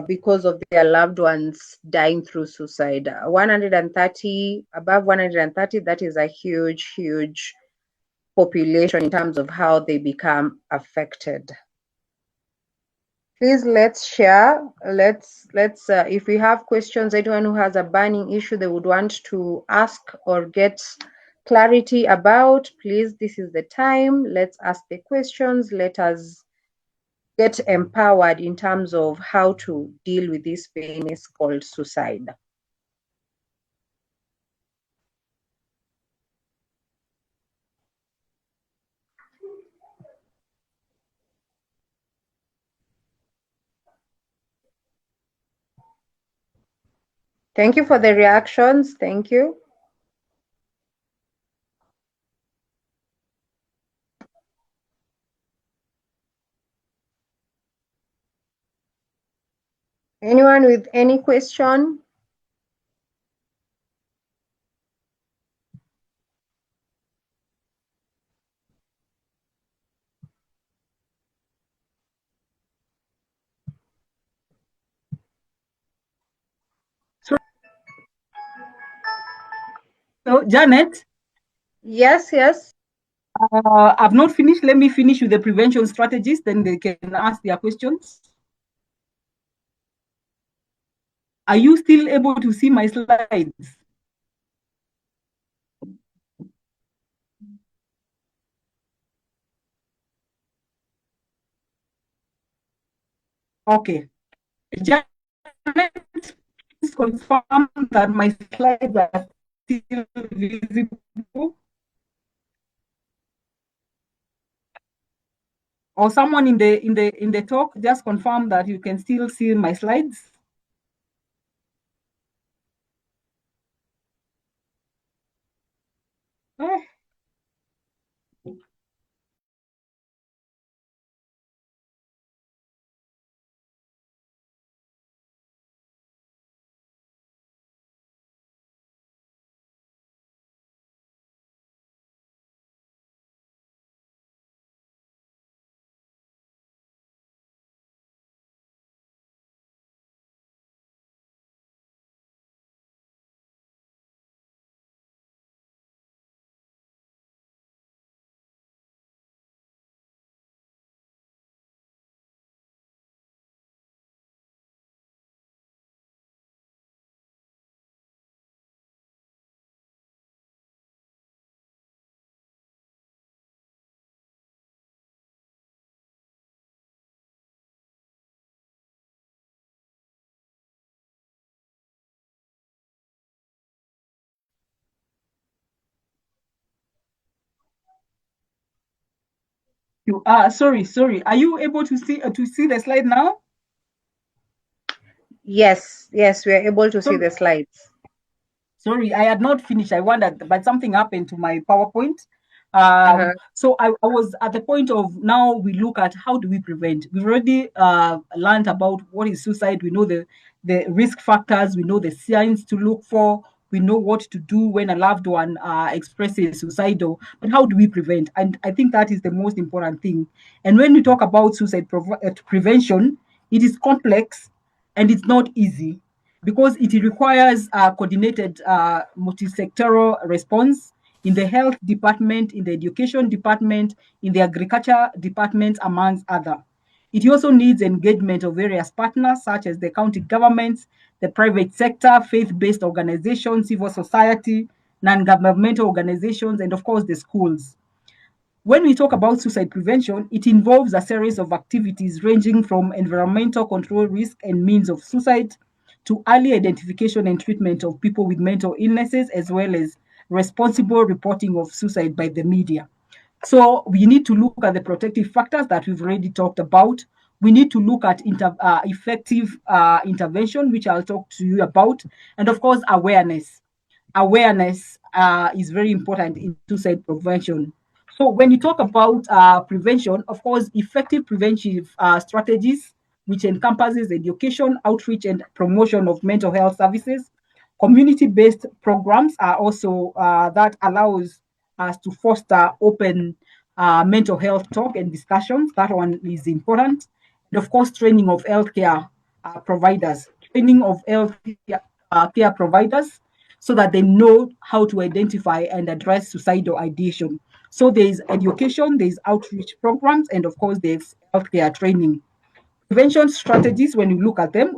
because of their loved ones dying through suicide. 130, above 130, that is a huge population in terms of how they become affected. Please let's share. Let's if we have questions, anyone who has a burning issue they would want to ask or get clarity about, please, this is the time. Let's ask the questions. Let us get empowered in terms of how to deal with this pain is called suicide. Thank you for the reactions. Thank you. Anyone with any question? So, Janet? Yes. I've not finished. Let me finish with the prevention strategies, then they can ask their questions. Are you still able to see my slides? Okay. Janet, please confirm that my slides are still visible. Or someone in the talk, just confirm that you can still see my slides. Okay. You are sorry. Are you able to see the slide now? Yes, we are able to see the slides. Sorry, I had not finished. I wondered, but something happened to my PowerPoint. Uh-huh. So I was at the point of now we look at how do we prevent. We've already learned about what is suicide. We know the risk factors. We know the signs to look for. We know what to do when a loved one expresses suicidal. But how do we prevent? And I think that is the most important thing. And when we talk about suicide prevention, it is complex and it's not easy because it requires a coordinated multi-sectoral response in the health department, in the education department, in the agriculture department, amongst other. It also needs engagement of various partners such as the county governments, the private sector, faith-based organizations, civil society, non-governmental organizations, and of course the schools. When we talk about suicide prevention, it involves a series of activities ranging from environmental control risk and means of suicide to early identification and treatment of people with mental illnesses, as well as responsible reporting of suicide by the media. So we need to look at the protective factors that we've already talked about. We need to look at effective intervention, which I'll talk to you about, and of course, awareness. Awareness is very important in suicide prevention. So when you talk about prevention, of course, effective preventive strategies, which encompasses education, outreach, and promotion of mental health services. Community-based programs are also that allows us to foster open mental health talk and discussions. That one is important. And of course, training of healthcare providers, training of health care providers so that they know how to identify and address suicidal ideation. So there's education, there's outreach programs, and of course, there's healthcare training. Prevention strategies, when you look at them,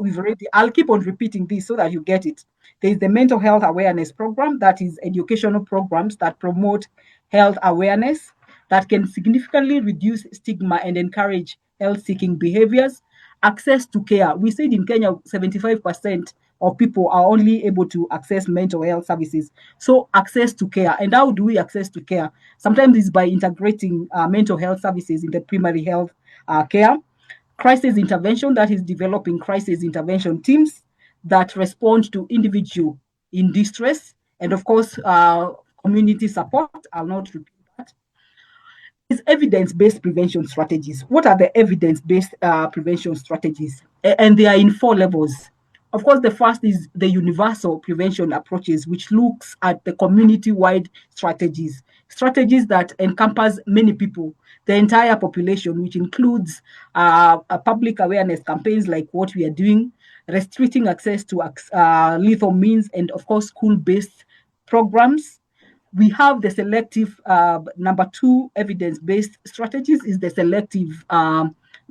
I'll keep on repeating this so that you get it. There's the mental health awareness program, that is educational programs that promote health awareness that can significantly reduce stigma and encourage health-seeking behaviors. Access to care. We said in Kenya, 75% of people are only able to access mental health services. So access to care. And how do we access to care? Sometimes it's by integrating mental health services in the primary health care. Crisis intervention, that is developing crisis intervention teams that respond to individual in distress, and of course, community support. I'll not repeat that. Is evidence-based prevention strategies. What are the evidence-based prevention strategies? And they are in 4 levels. Of course, the first is the universal prevention approaches, which looks at the community-wide strategies that encompass many people, the entire population, which includes public awareness campaigns like what we are doing, restricting access to lethal means, and of course, school-based programs. We have the selective, number 2 evidence-based strategies is the selective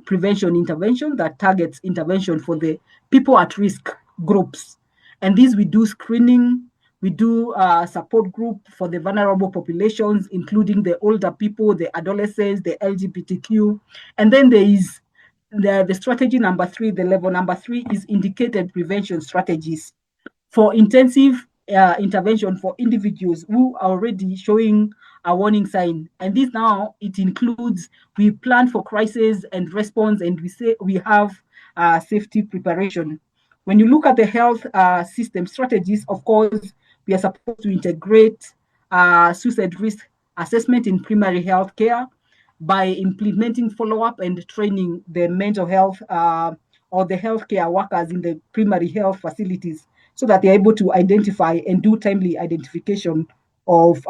prevention intervention that targets intervention for the people at risk groups. And these we do screening, we do support group for the vulnerable populations, including the older people, the adolescents, the LGBTQ. And then there is the strategy number 3, the level number 3 is indicated prevention strategies for intensive intervention for individuals who are already showing a warning sign. And this now, it includes, we plan for crisis and response, and we have safety preparation. When you look at the health system strategies, of course, we are supposed to integrate suicide risk assessment in primary health care by implementing follow-up and training the mental health or the healthcare workers in the primary health facilities so that they're able to identify and do timely identification of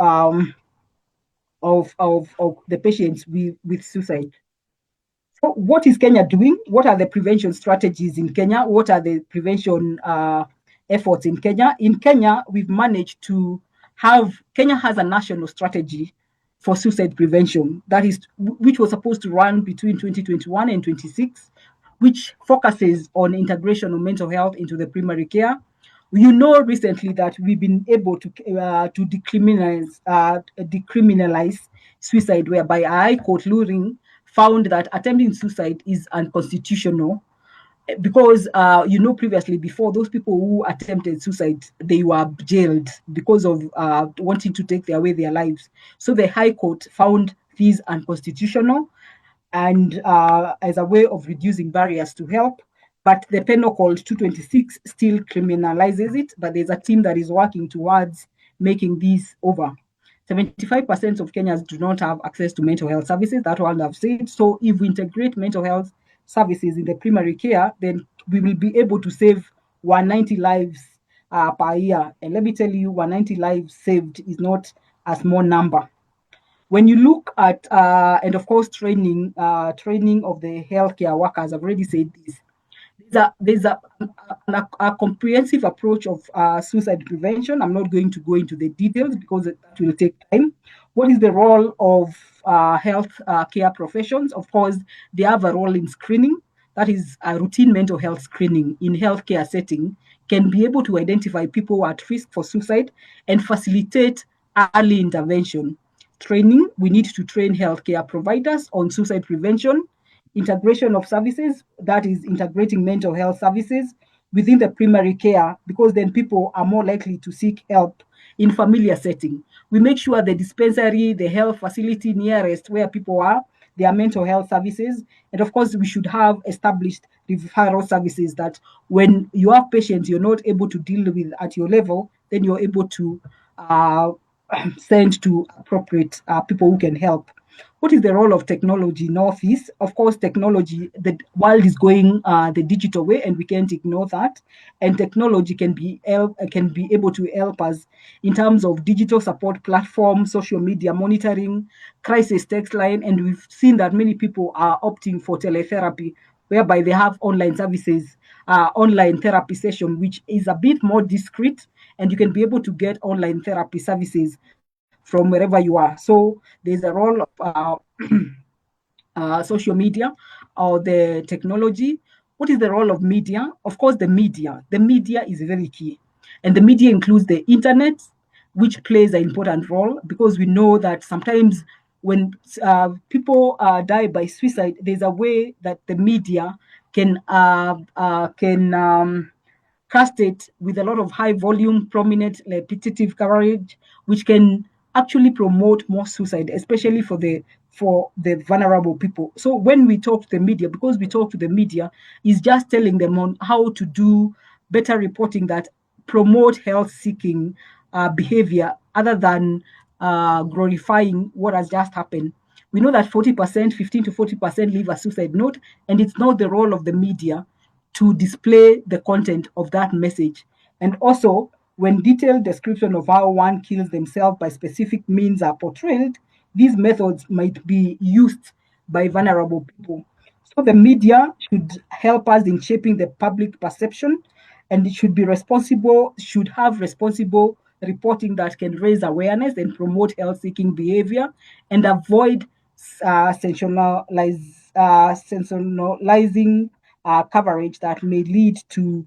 the patients with suicide. So what is Kenya doing? What are the prevention strategies in Kenya? What are the prevention efforts in Kenya? In Kenya, we've managed to Kenya has a national strategy for suicide prevention which was supposed to run between 2021 and 26, which focuses on integration of mental health into the primary care. You know, recently that we've been able to decriminalize suicide, whereby a High Court ruling found that attempting suicide is unconstitutional because previously, before, those people who attempted suicide, they were jailed because of wanting to take away their lives. So the High Court found these unconstitutional, and as a way of reducing barriers to help, but the penal code 226 still criminalizes it, but there's a team that is working towards making this over. 75% of Kenyans do not have access to mental health services. That one I've said. So if we integrate mental health services in the primary care, then we will be able to save 190 lives per year. And let me tell you, 190 lives saved is not a small number. When you look at, and of course, training of the healthcare workers, I've already said this. There's a comprehensive approach of suicide prevention. I'm not going to go into the details because that will take time. What is the role of health care professions? Of course, they have a role in screening. That is a routine mental health screening in healthcare setting can be able to identify people who are at risk for suicide and facilitate early intervention. Training, we need to train healthcare providers on suicide prevention, integration of services, that is integrating mental health services within the primary care, because then people are more likely to seek help in familiar setting. We make sure the dispensary, the health facility nearest where people are, there are mental health services. And of course, we should have established referral services that when you have patients you're not able to deal with at your level, then you're able to send to appropriate people who can help. What is the role of technology in office? Of course, technology, the world is going the digital way, and we can't ignore that. And technology can be able to help us in terms of digital support platforms, social media monitoring, crisis text line, and we've seen that many people are opting for teletherapy, whereby they have online services, online therapy session, which is a bit more discreet, and you can be able to get online therapy services from wherever you are. So there's a role of social media or the technology. What is the role of media? Of course, the media. The media is very key. And the media includes the internet, which plays an important role because we know that sometimes when people die by suicide, there's a way that the media can cast it with a lot of high volume, prominent, repetitive coverage, which can actually promote more suicide, especially for the vulnerable people. So when we talk to the media, because we talk to the media, is just telling them on how to do better reporting that promote health-seeking behavior other than glorifying what has just happened. We know that 40%, 15 to 40% leave a suicide note, and it's not the role of the media to display the content of that message. And also, when detailed description of how one kills themselves by specific means are portrayed, these methods might be used by vulnerable people. So the media should help us in shaping the public perception, and it should have responsible reporting that can raise awareness and promote health-seeking behavior and avoid sensationalizing coverage that may lead to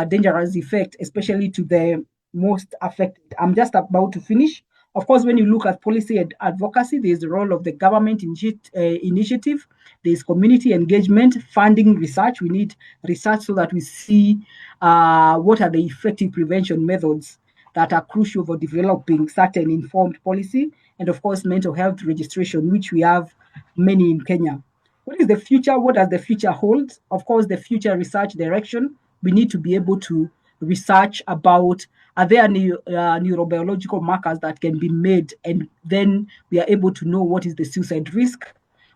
dangerous effect, especially to the most affected. I'm just about to finish. Of course, when you look at policy and advocacy, there's the role of the government initiative. There's community engagement, funding research. We need research so that we see what are the effective prevention methods that are crucial for developing certain informed policy. And of course, mental health registration, which we have many in Kenya. What is the future? What does the future hold? Of course, the future research direction, we need to be able to research about are there neurobiological markers that can be made, and then we are able to know what is the suicide risk.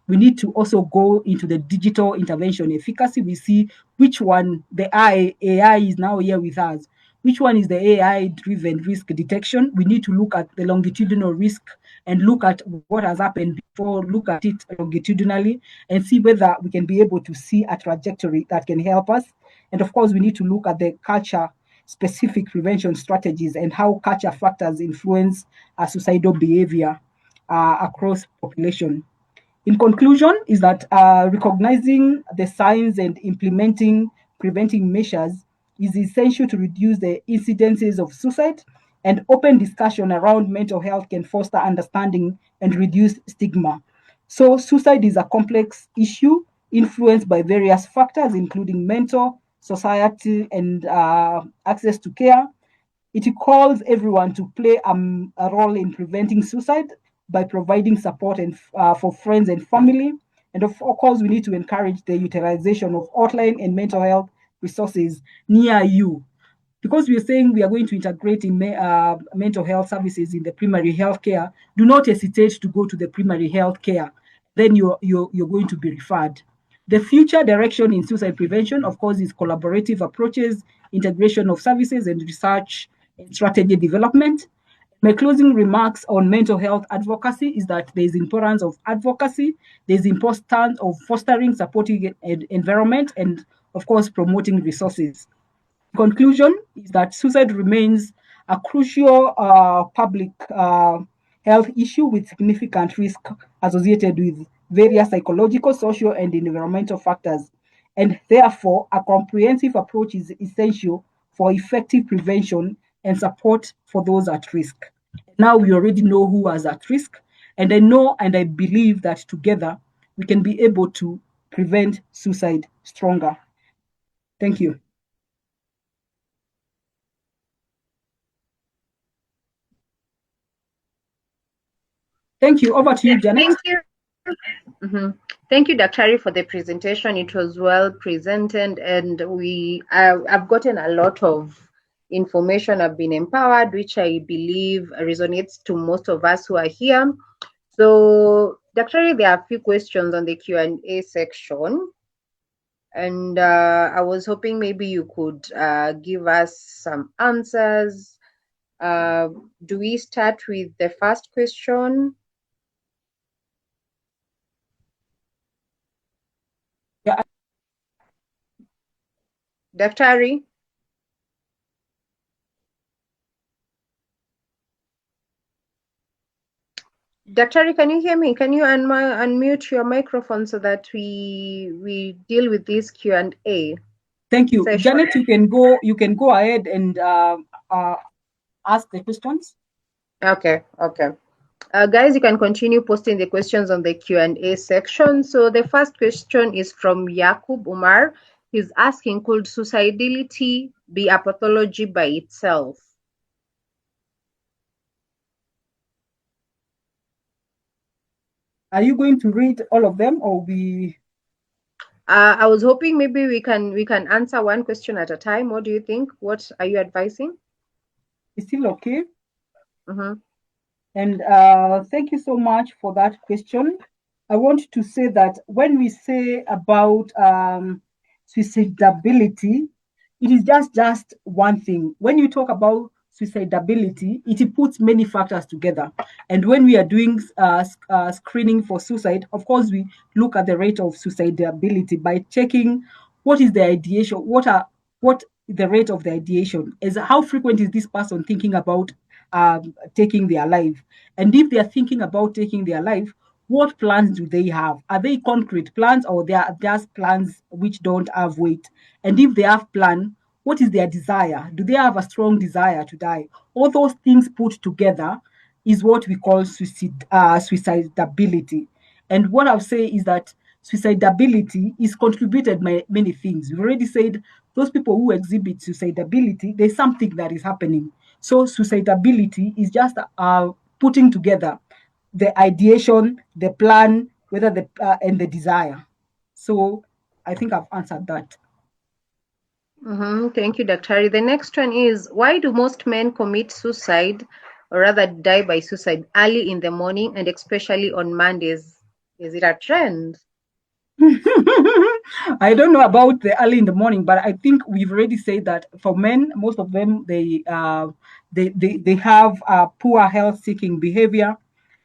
We need to also go into the digital intervention efficacy. We see which one the AI is now here with us. Which one is the AI-driven risk detection? We need to look at the longitudinal risk and look at what has happened before, look at it longitudinally, and see whether we can be able to see a trajectory that can help us. And of course, we need to look at the culture-specific prevention strategies and how culture factors influence suicidal behavior across population. In conclusion, is that recognizing the signs and implementing preventing measures is essential to reduce the incidences of suicide, and open discussion around mental health can foster understanding and reduce stigma. So suicide is a complex issue influenced by various factors, including mental, society, and access to care. It calls everyone to play a role in preventing suicide by providing support and for friends and family. And of course, we need to encourage the utilization of hotline and mental health resources near you. Because we are saying we are going to integrate in mental health services in the primary health care, do not hesitate to go to the primary health care. Then you're going to be referred. The future direction in suicide prevention, of course, is collaborative approaches, integration of services, and research and strategy development. My closing remarks on mental health advocacy is that there is importance of advocacy, there's importance of fostering supporting environment, and of course promoting resources. Conclusion is that suicide remains a crucial public health issue with significant risk associated with various psychological, social, and environmental factors. And therefore, a comprehensive approach is essential for effective prevention and support for those at risk. Now we already know who is at risk, and I know and I believe that together we can be able to prevent suicide stronger. Thank you. Thank you. Over to you, Janet. Thank you. Thank you, Dr. for the presentation. It was well presented, and I've gotten a lot of information. I've been empowered, which I believe resonates to most of us who are here. So, Dr. there are a few questions on the Q&A section, and I was hoping maybe you could give us some answers. Do we start with the first question? Yeah. Dr. Dr. can you hear me? Can you unmute your microphone so that we deal with this Q&A? Thank you, session? Janet. You can go ahead and ask the questions. Okay. Guys, you can continue posting the questions on the Q&A section. So the first question is from Yakub Umar. He's asking, could suicidality be a pathology by itself? Are you going to read all of them, or we? I was hoping maybe we can answer one question at a time. What do you think? What are you advising? It's still okay. Mm-hmm. And thank you so much for that question. I want to say that when we say about suicidability, it is just one thing. When you talk about suicidability, it puts many factors together. And when we are doing screening for suicide, of course, we look at the rate of suicidability by checking what is the ideation, what the rate of the ideation is, how frequent is this person thinking about taking their life, and if they are thinking about taking their life, what plans do they have? Are they concrete plans, or they are just plans which don't have weight? And if they have plan, what is their desire? Do they have a strong desire to die? All those things put together is what we call suicidability. And what I'll say is that suicidability is contributed by many things. We've already said those people who exhibit suicidability, there's something that is happening. So suicidability is just putting together the ideation, the plan, whether the and the desire. So I think I've answered that. Thank you, Dr. The next one is, why do most men commit suicide, or rather die by suicide, early in the morning and especially on Mondays? Is it a trend? I don't know about the early in the morning, but I think we've already said that for men, most of them they have poor health-seeking behavior.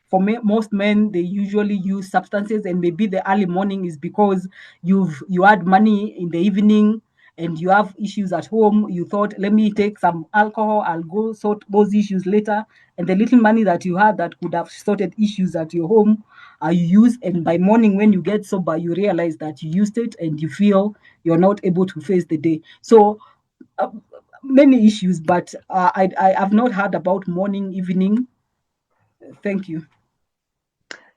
For most men, they usually use substances, and maybe the early morning is because you had money in the evening and you have issues at home. You thought, let me take some alcohol, I'll go sort those issues later. And the little money that you had that could have sorted issues at your home, you use, and by morning when you get sober, you realize that you used it and you feel you're not able to face the day. So many issues, but I have not heard about morning, evening. Thank you.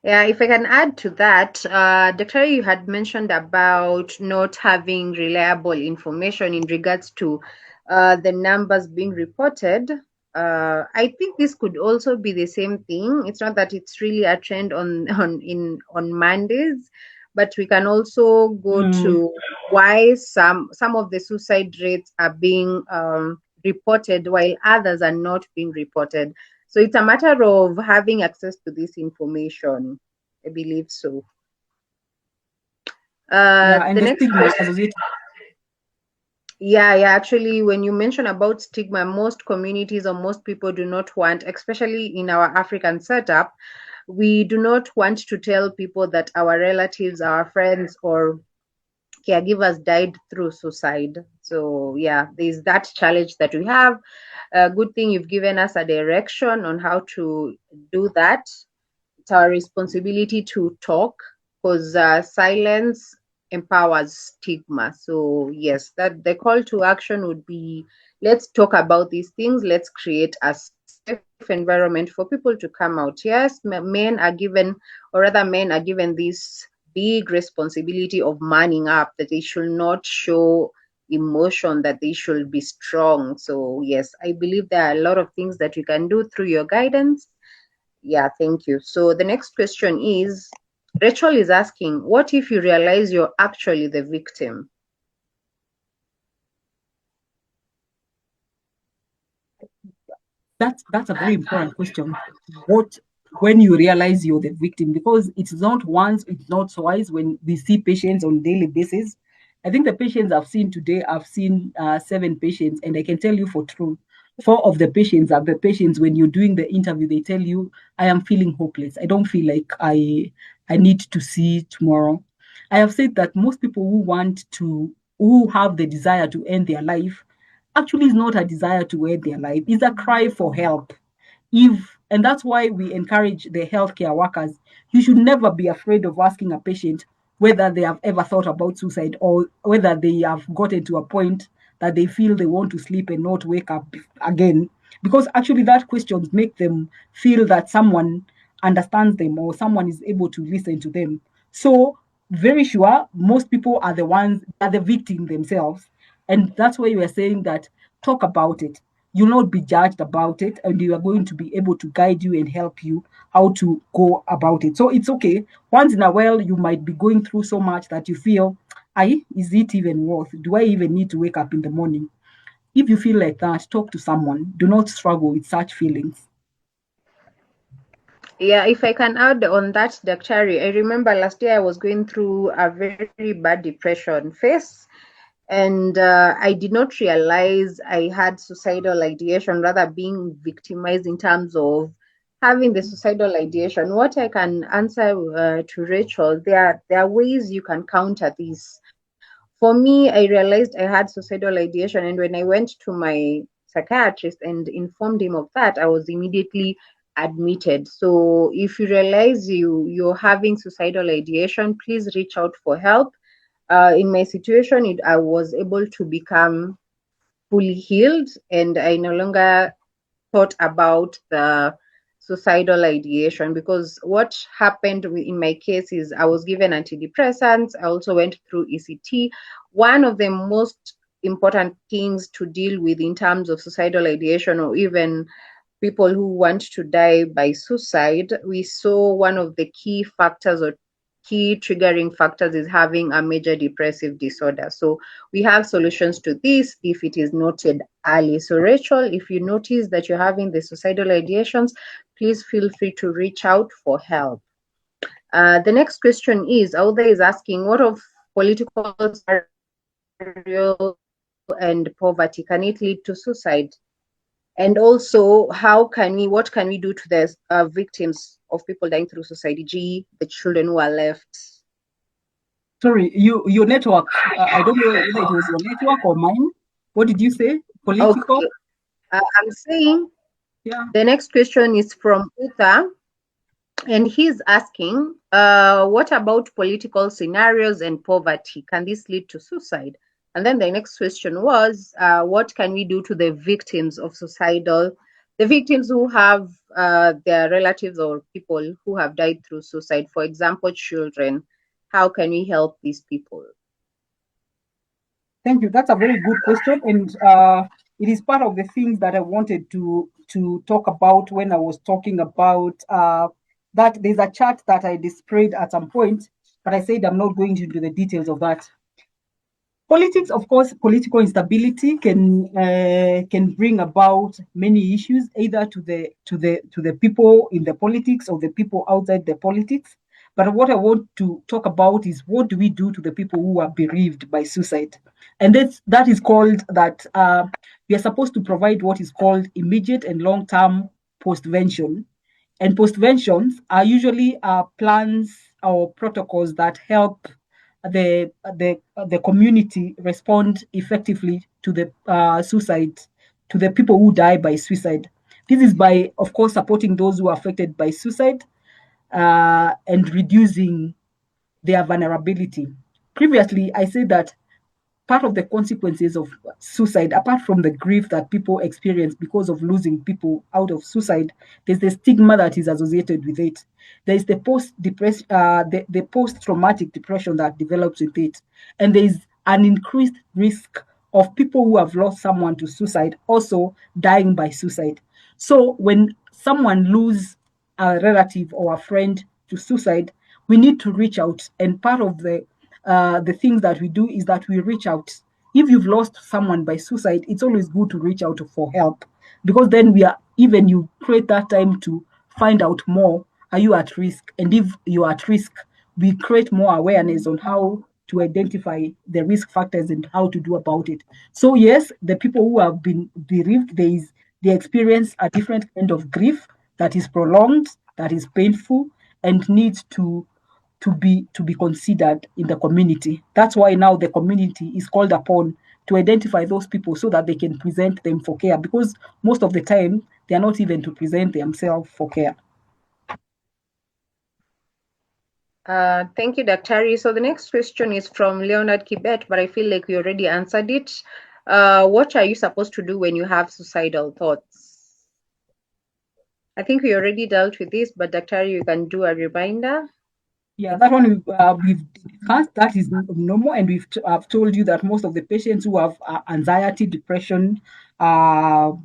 Yeah, if I can add to that, Dr. You had mentioned about not having reliable information in regards to the numbers being reported. I think this could also be the same thing. It's not that it's really a trend on Mondays, but we can also go to why some of the suicide rates are being reported while others are not being reported. So it's a matter of having access to this information. I believe so. And The the next stigma question. associated. Yeah, actually, when you mention about stigma, most communities or most people do not want, especially in our African setup, we do not want to tell people that our relatives, our friends, or caregivers died through suicide. So yeah, there's that challenge that we have. A good thing you've given us a direction on how to do that. It's our responsibility to talk, because silence empowers stigma. So yes, that the call to action would be, let's talk about these things. Let's create a safe environment for people to come out. Yes, men are given, or rather men are given this big responsibility of manning up, that they should not show emotion, that they should be strong. So yes, I believe there are a lot of things that you can do through your guidance. Yeah, thank you. So the next question is, Rachel is asking, what if you realize you're actually the victim? That's a very important question. What when you realize you're the victim, because it's not once, it's not twice. When we see patients on daily basis, I think the patients I've seen today, I've seen 7 patients, and I can tell you for true, 4 of the patients are the patients. When you're doing the interview, they tell you, "I am feeling hopeless. I don't feel like I need to see tomorrow." I have said that most people who have the desire to end their life actually is not a desire to end their life, it's a cry for help. And that's why we encourage the healthcare workers. You should never be afraid of asking a patient whether they have ever thought about suicide, or whether they have gotten to a point that they feel they want to sleep and not wake up again. Because actually, that questions make them feel that someone understands them, or someone is able to listen to them. So, very sure, most people are the ones, are the victim themselves. And that's why you are saying that talk about it. You'll not be judged about it, and you are going to be able to guide you and help you how to go about it. So it's okay. Once in a while, you might be going through so much that you feel, is it even worth? Do I even need to wake up in the morning? If you feel like that, talk to someone. Do not struggle with such feelings. Yeah, if I can add on that, Daktari, I remember last year I was going through a very bad depression phase, and I did not realize I had suicidal ideation, rather being victimized in terms of having the suicidal ideation. What I can answer to Rachel, there are ways you can counter this. For me, I realized I had suicidal ideation, and when I went to my psychiatrist and informed him of that, I was immediately admitted. So if you realize you're having suicidal ideation, please reach out for help. In my situation, I was able to become fully healed, and I no longer thought about the suicidal ideation, because what happened in my case is I was given antidepressants. I also went through ECT. One of the most important things to deal with in terms of suicidal ideation, or even people who want to die by suicide, we saw one of the key factors or key triggering factors is having a major depressive disorder. So we have solutions to this if it is noted early. So Rachel, if you notice that you're having the suicidal ideations, please feel free to reach out for help. The next question is, Auda is asking, what of political scenario and poverty? Can it lead to suicide? And also, what can we do to the victims of people dying through suicide, e.g., the children who are left? Sorry, your network. I don't know whether it was your network or mine. What did you say? Political? Okay, I'm saying Yeah. the next question is from Utha, and he's asking, what about political scenarios and poverty? Can this lead to suicide? And then the next question was, what can we do to the victims of the victims who have their relatives or people who have died through suicide, for example, children? How can we help these people? Thank you. That's a very good question, and it is part of the things that I wanted to talk about when I was talking about that. There's a chart that I displayed at some point but I said I'm not going into the details of that. Politics, of course, political instability can bring about many issues, either to the people in the politics or the people outside the politics. But what I want to talk about is what do we do to the people who are bereaved by suicide, and that is called that we are supposed to provide what is called immediate and long-term postvention, and postventions are usually plans or protocols that help the community respond effectively to the suicide, to the people who die by suicide. This is by, of course, supporting those who are affected by suicide and reducing their vulnerability. Previously, I said that part of the consequences of suicide, apart from the grief that people experience because of losing people out of suicide, there's the stigma that is associated with it. There's the the post-traumatic depression that develops with it, and there's an increased risk of people who have lost someone to suicide also dying by suicide. So when someone loses a relative or a friend to suicide, we need to reach out, and part of the things that we do is that we reach out. If you've lost someone by suicide, it's always good to reach out for help, because then even you create that time to find out more. Are you at risk? And if you're at risk, we create more awareness on how to identify the risk factors and how to do about it. So yes, the people who have been bereaved, they experience a different kind of grief that is prolonged, that is painful, and needs to be considered in the community. That's why now the community is called upon to identify those people so that they can present them for care, because most of the time they are not even to present themselves for care. Thank you, Dr. So the next question is from Leonard Kibet, but I feel like we already answered it. What are you supposed to do when you have suicidal thoughts? I think we already dealt with this, but Dr. you can do a reminder. Yeah, that one we've discussed. That is normal, and I've told you that most of the patients who have anxiety, depression, even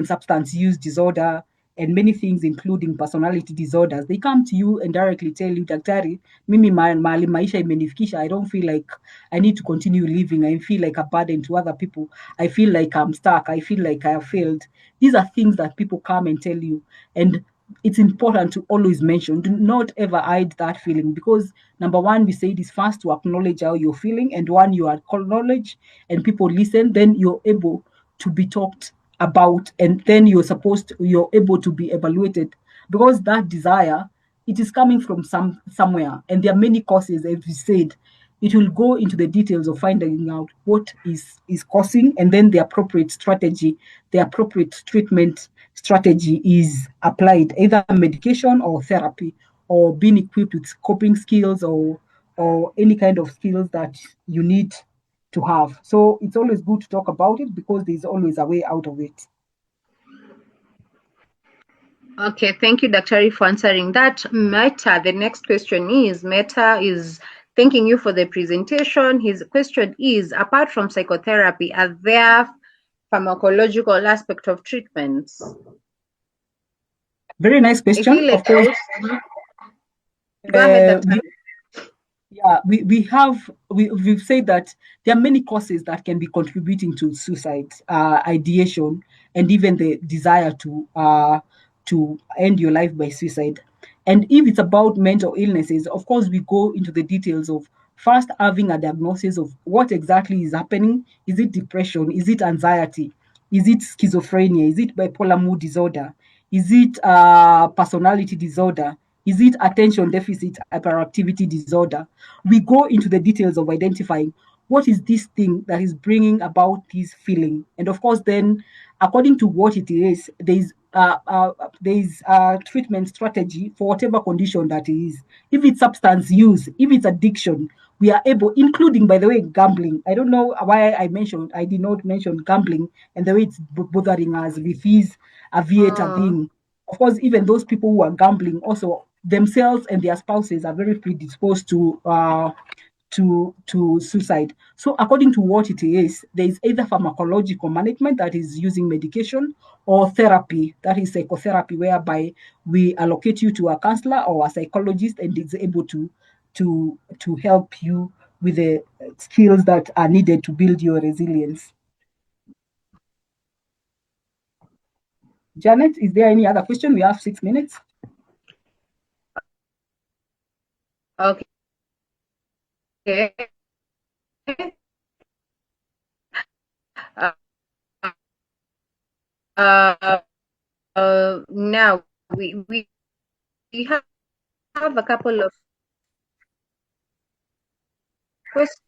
substance use disorder, and many things, including personality disorders, they come to you and directly tell you, Daktari, mimi mahali maisha imenifikisha. I don't feel like I need to continue living. I feel like a burden to other people. I feel like I'm stuck. I feel like I have failed. These are things that people come and tell you, and it's important to always mention. Do not ever hide that feeling, because number one, we say it is first to acknowledge how you're feeling, and when you acknowledge and people listen, then you're able to be talked about, and then you're able to be evaluated, because that desire, it is coming from somewhere, and there are many causes. As we said, it will go into the details of finding out what is causing, and then the appropriate strategy, the appropriate treatment strategy is applied, either medication or therapy, or being equipped with coping skills, or any kind of skills that you need to have. So it's always good to talk about it, because there's always a way out of it. Okay, thank you, Dr. for answering that. Meta, the next question is, Meta is thanking you for the presentation. His question is, apart from psychotherapy, are there pharmacological aspect of treatments? Very nice question. Like of course. Go ahead, Dr. Yeah, we've said that there are many causes that can be contributing to suicide, ideation, and even the desire to end your life by suicide. And if it's about mental illnesses, of course, we go into the details of first having a diagnosis of what exactly is happening. Is it depression? Is it anxiety? Is it schizophrenia? Is it bipolar mood disorder? Is it personality disorder? Is it attention deficit hyperactivity disorder? We go into the details of identifying what is this thing that is bringing about this feeling. And of course, then, according to what it is, there's a treatment strategy for whatever condition that is. If it's substance use, if it's addiction, we are able, including, by the way, gambling. I don't know why I did not mention gambling, and the way it's bothering us with his aviator thing. Of course, even those people who are gambling also themselves and their spouses are very predisposed to suicide. So according to what it is, there is either pharmacological management, that is using medication, or therapy, that is psychotherapy, whereby we allocate you to a counselor or a psychologist, and is able to to help you with the skills that are needed to build your resilience. Janet, is there any other question? We have 6 minutes. Okay. Uh, now we have a couple of questions.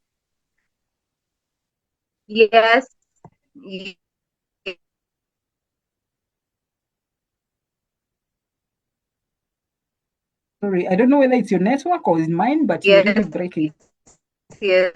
Yes. Sorry, I don't know whether it's your network or it's mine, but you're really breaking. Yes.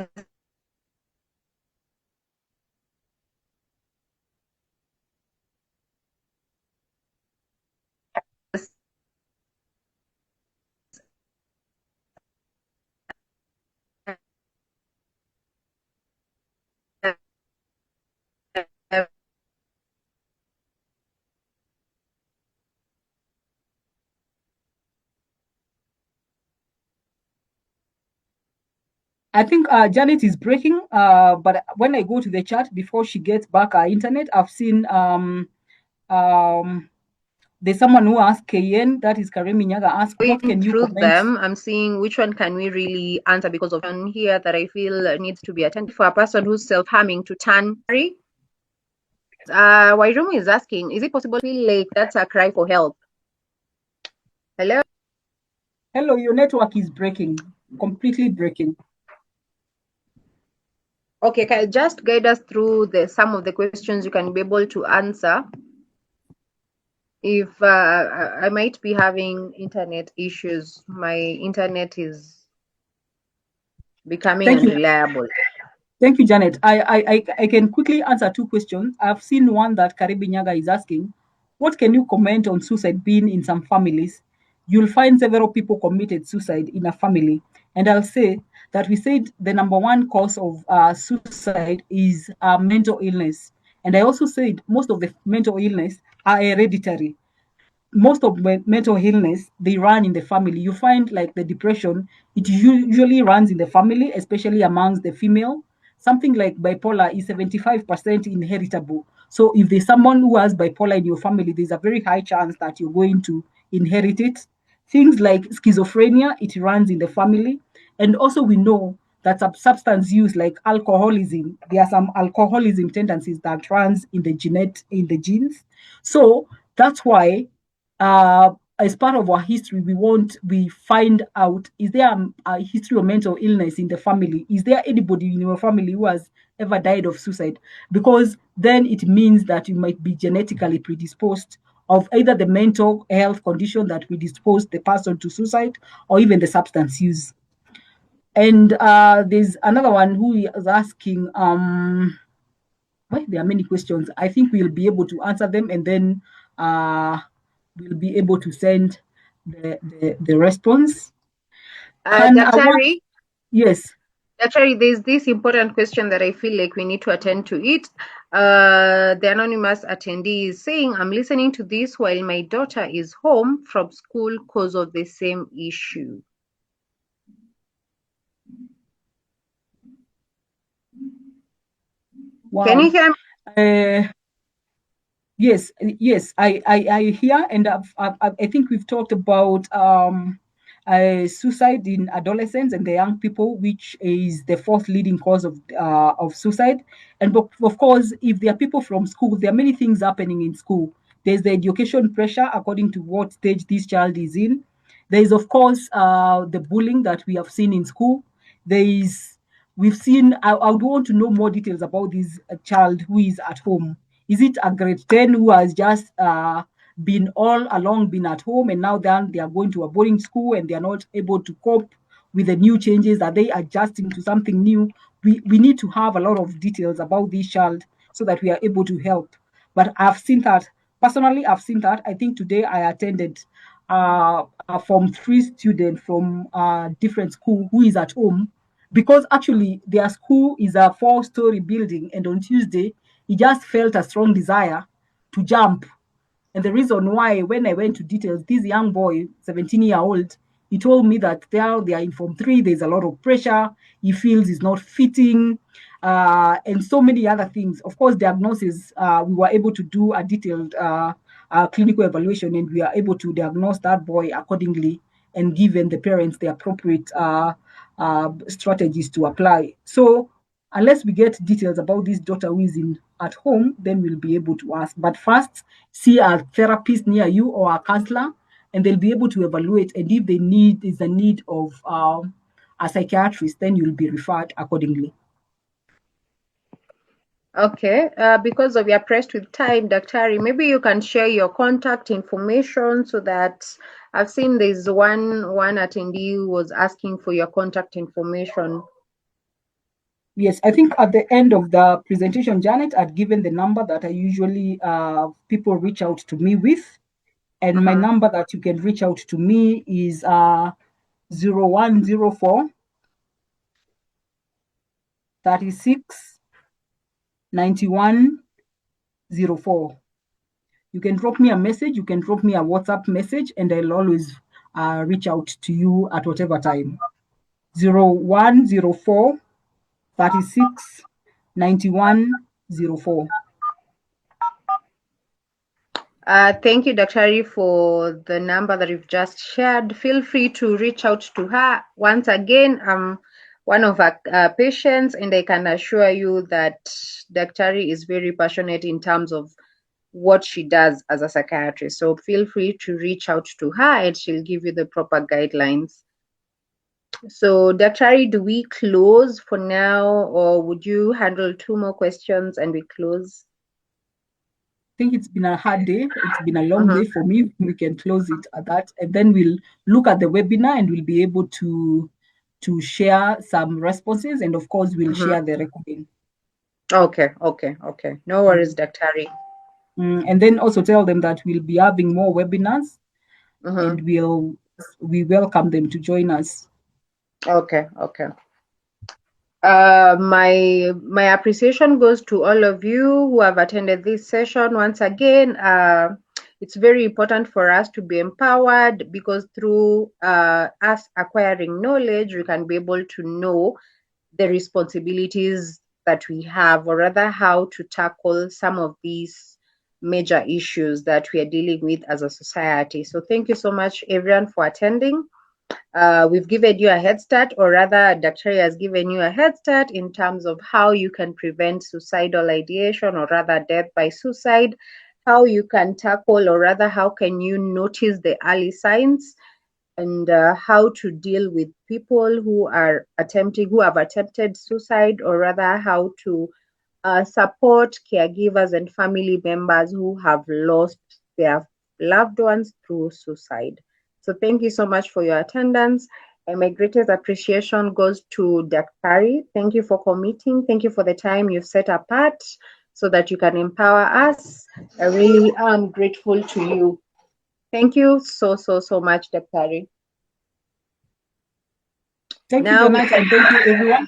I think Janet is breaking, but when I go to the chat before she gets back her internet, I've seen there's someone who asked KN, that is Karemi Nyaga, asked, what can you comment? Them, I'm seeing which one can we really answer, because of one here that I feel needs to be attended for a person who's self-harming to turn. Wairumi is asking, is it possible to feel like that's a cry for help? Hello? Hello, your network is breaking, completely breaking. Okay, can you just guide us through some of the questions you can be able to answer? If I might be having internet issues, my internet is becoming unreliable. Thank you, Janet. I can quickly answer 2 questions. I've seen one that Karibi Nyaga is asking, what can you comment on suicide being in some families? You'll find several people committed suicide in a family. And I'll say that we said the number 1 cause of suicide is mental illness. And I also said most of the mental illness are hereditary. Most of mental illness, they run in the family. You find like the depression, it usually runs in the family, especially amongst the female. Something like bipolar is 75% inheritable. So if there's someone who has bipolar in your family, there's a very high chance that you're going to inherit it. Things like schizophrenia, it runs in the family. And also we know that substance use like alcoholism, there are some alcoholism tendencies that runs in the genes. So that's why as part of our history, we find out, is there a history of mental illness in the family? Is there anybody in your family who has ever died of suicide? Because then it means that you might be genetically predisposed of either the mental health condition that predisposed the person to suicide or even the substance use. And there's another one who is asking, well, there are many questions. I think we'll be able to answer them, and then we'll be able to send the response. Daktari? Yes. Daktari, there's this important question that I feel like we need to attend to it. The anonymous attendee is saying, I'm listening to this while my daughter is home from school because of the same issue. Wow. Can you hear me? Yes, I hear, and I think we've talked about suicide in adolescents and the young people, which is the 4th leading cause of suicide. And of course, if there are people from school, there are many things happening in school. There's the education pressure according to what stage this child is in. There is, of course, the bullying that we have seen in school. We've seen. I would want to know more details about this child who is at home. Is it a grade 10 who has just been all along been at home, and now then they are going to a boarding school and they are not able to cope with the new changes? Are they adjusting to something new? We need to have a lot of details about this child so that we are able to help. But I've seen that. Personally, I've seen that. I think today I attended from 3 students from different school who is at home, because actually their school is a 4-story building, and on Tuesday he just felt a strong desire to jump. And the reason why, when I went to details, this young boy, 17-year-old, He told me that they are in Form 3, there's a lot of pressure, he feels is not fitting, and so many other things. Of course, diagnosis, we were able to do a detailed clinical evaluation, and we are able to diagnose that boy accordingly and given the parents the appropriate strategies to apply. So unless we get details about this daughter who is in at home, then we'll be able to ask. But first, see a therapist near you or a counselor, and they'll be able to evaluate. And if they need is a need of a psychiatrist, then you'll be referred accordingly. Okay, because we are pressed with time, Daktari, maybe you can share your contact information so that I've seen there's one attendee who was asking for your contact information. Yes, I think at the end of the presentation, Janet, I'd given the number that I usually people reach out to me with. And my number that you can reach out to me is 0104 36 91 04. You can drop me a message, you can drop me a WhatsApp message, and I'll always reach out to you at whatever time. 0104 36 91 04. Thank you, Daktari, for the number that you've just shared. Feel free to reach out to her. Once again, I'm one of our patients, and I can assure you that Daktari is very passionate in terms of what she does as a psychiatrist. So feel free to reach out to her, and she'll give you the proper guidelines. So, Daktari, do we close for now, or would you handle 2 more questions and we close? I think it's been a hard day. It's been a long day for me. We can close it at that, and then we'll look at the webinar and we'll be able to share some responses, and of course we'll share the recording. Okay. No worries, Daktari. And then also tell them that we'll be having more webinars, and we welcome them to join us. Okay. My appreciation goes to all of you who have attended this session. Once again, it's very important for us to be empowered, because through us acquiring knowledge, we can be able to know the responsibilities that we have, or rather how to tackle some of these major issues that we are dealing with as a society. So thank you so much, everyone, for attending. We've given you a head start, or rather Daktari has given you a head start in terms of how you can prevent suicidal ideation, or rather death by suicide, how you can tackle, or rather how can you notice the early signs, and how to deal with people who have attempted suicide, or rather how to support caregivers and family members who have lost their loved ones through suicide. So thank you so much for your attendance. And my greatest appreciation goes to Daktari. Thank you for committing. Thank you for the time you've set apart so that you can empower us. I really am grateful to you. Thank you so much, Daktari. Thank you, Janet, and thank you, everyone.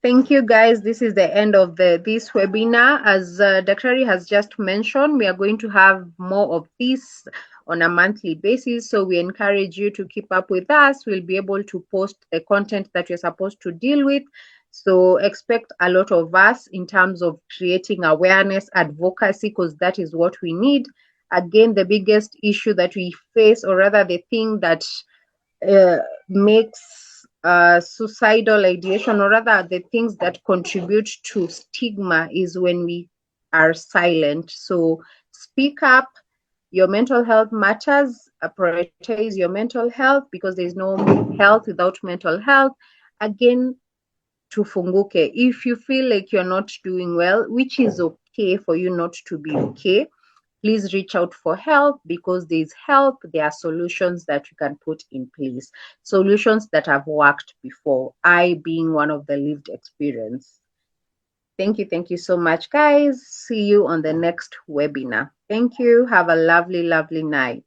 Thank you, guys. This is the end of this webinar. As Daktari has just mentioned, we are going to have more of this on a monthly basis. So we encourage you to keep up with us. We'll be able to post the content that we're supposed to deal with. So expect a lot of us in terms of creating awareness, advocacy, because that is what we need. Again, the biggest issue that we face, or rather the thing that makes suicidal ideation, or rather the things that contribute to stigma, is when we are silent. So speak up. Your mental health matters. Prioritize your mental health, because there's no health without mental health. Again, tufunguke. If you feel like you're not doing well, which is okay for you not to be okay, please reach out for help, because there's help. There are solutions that you can put in place, solutions that have worked before, I being one of the lived experience. Thank you so much, guys. See you on the next webinar. Thank you. Have a lovely night.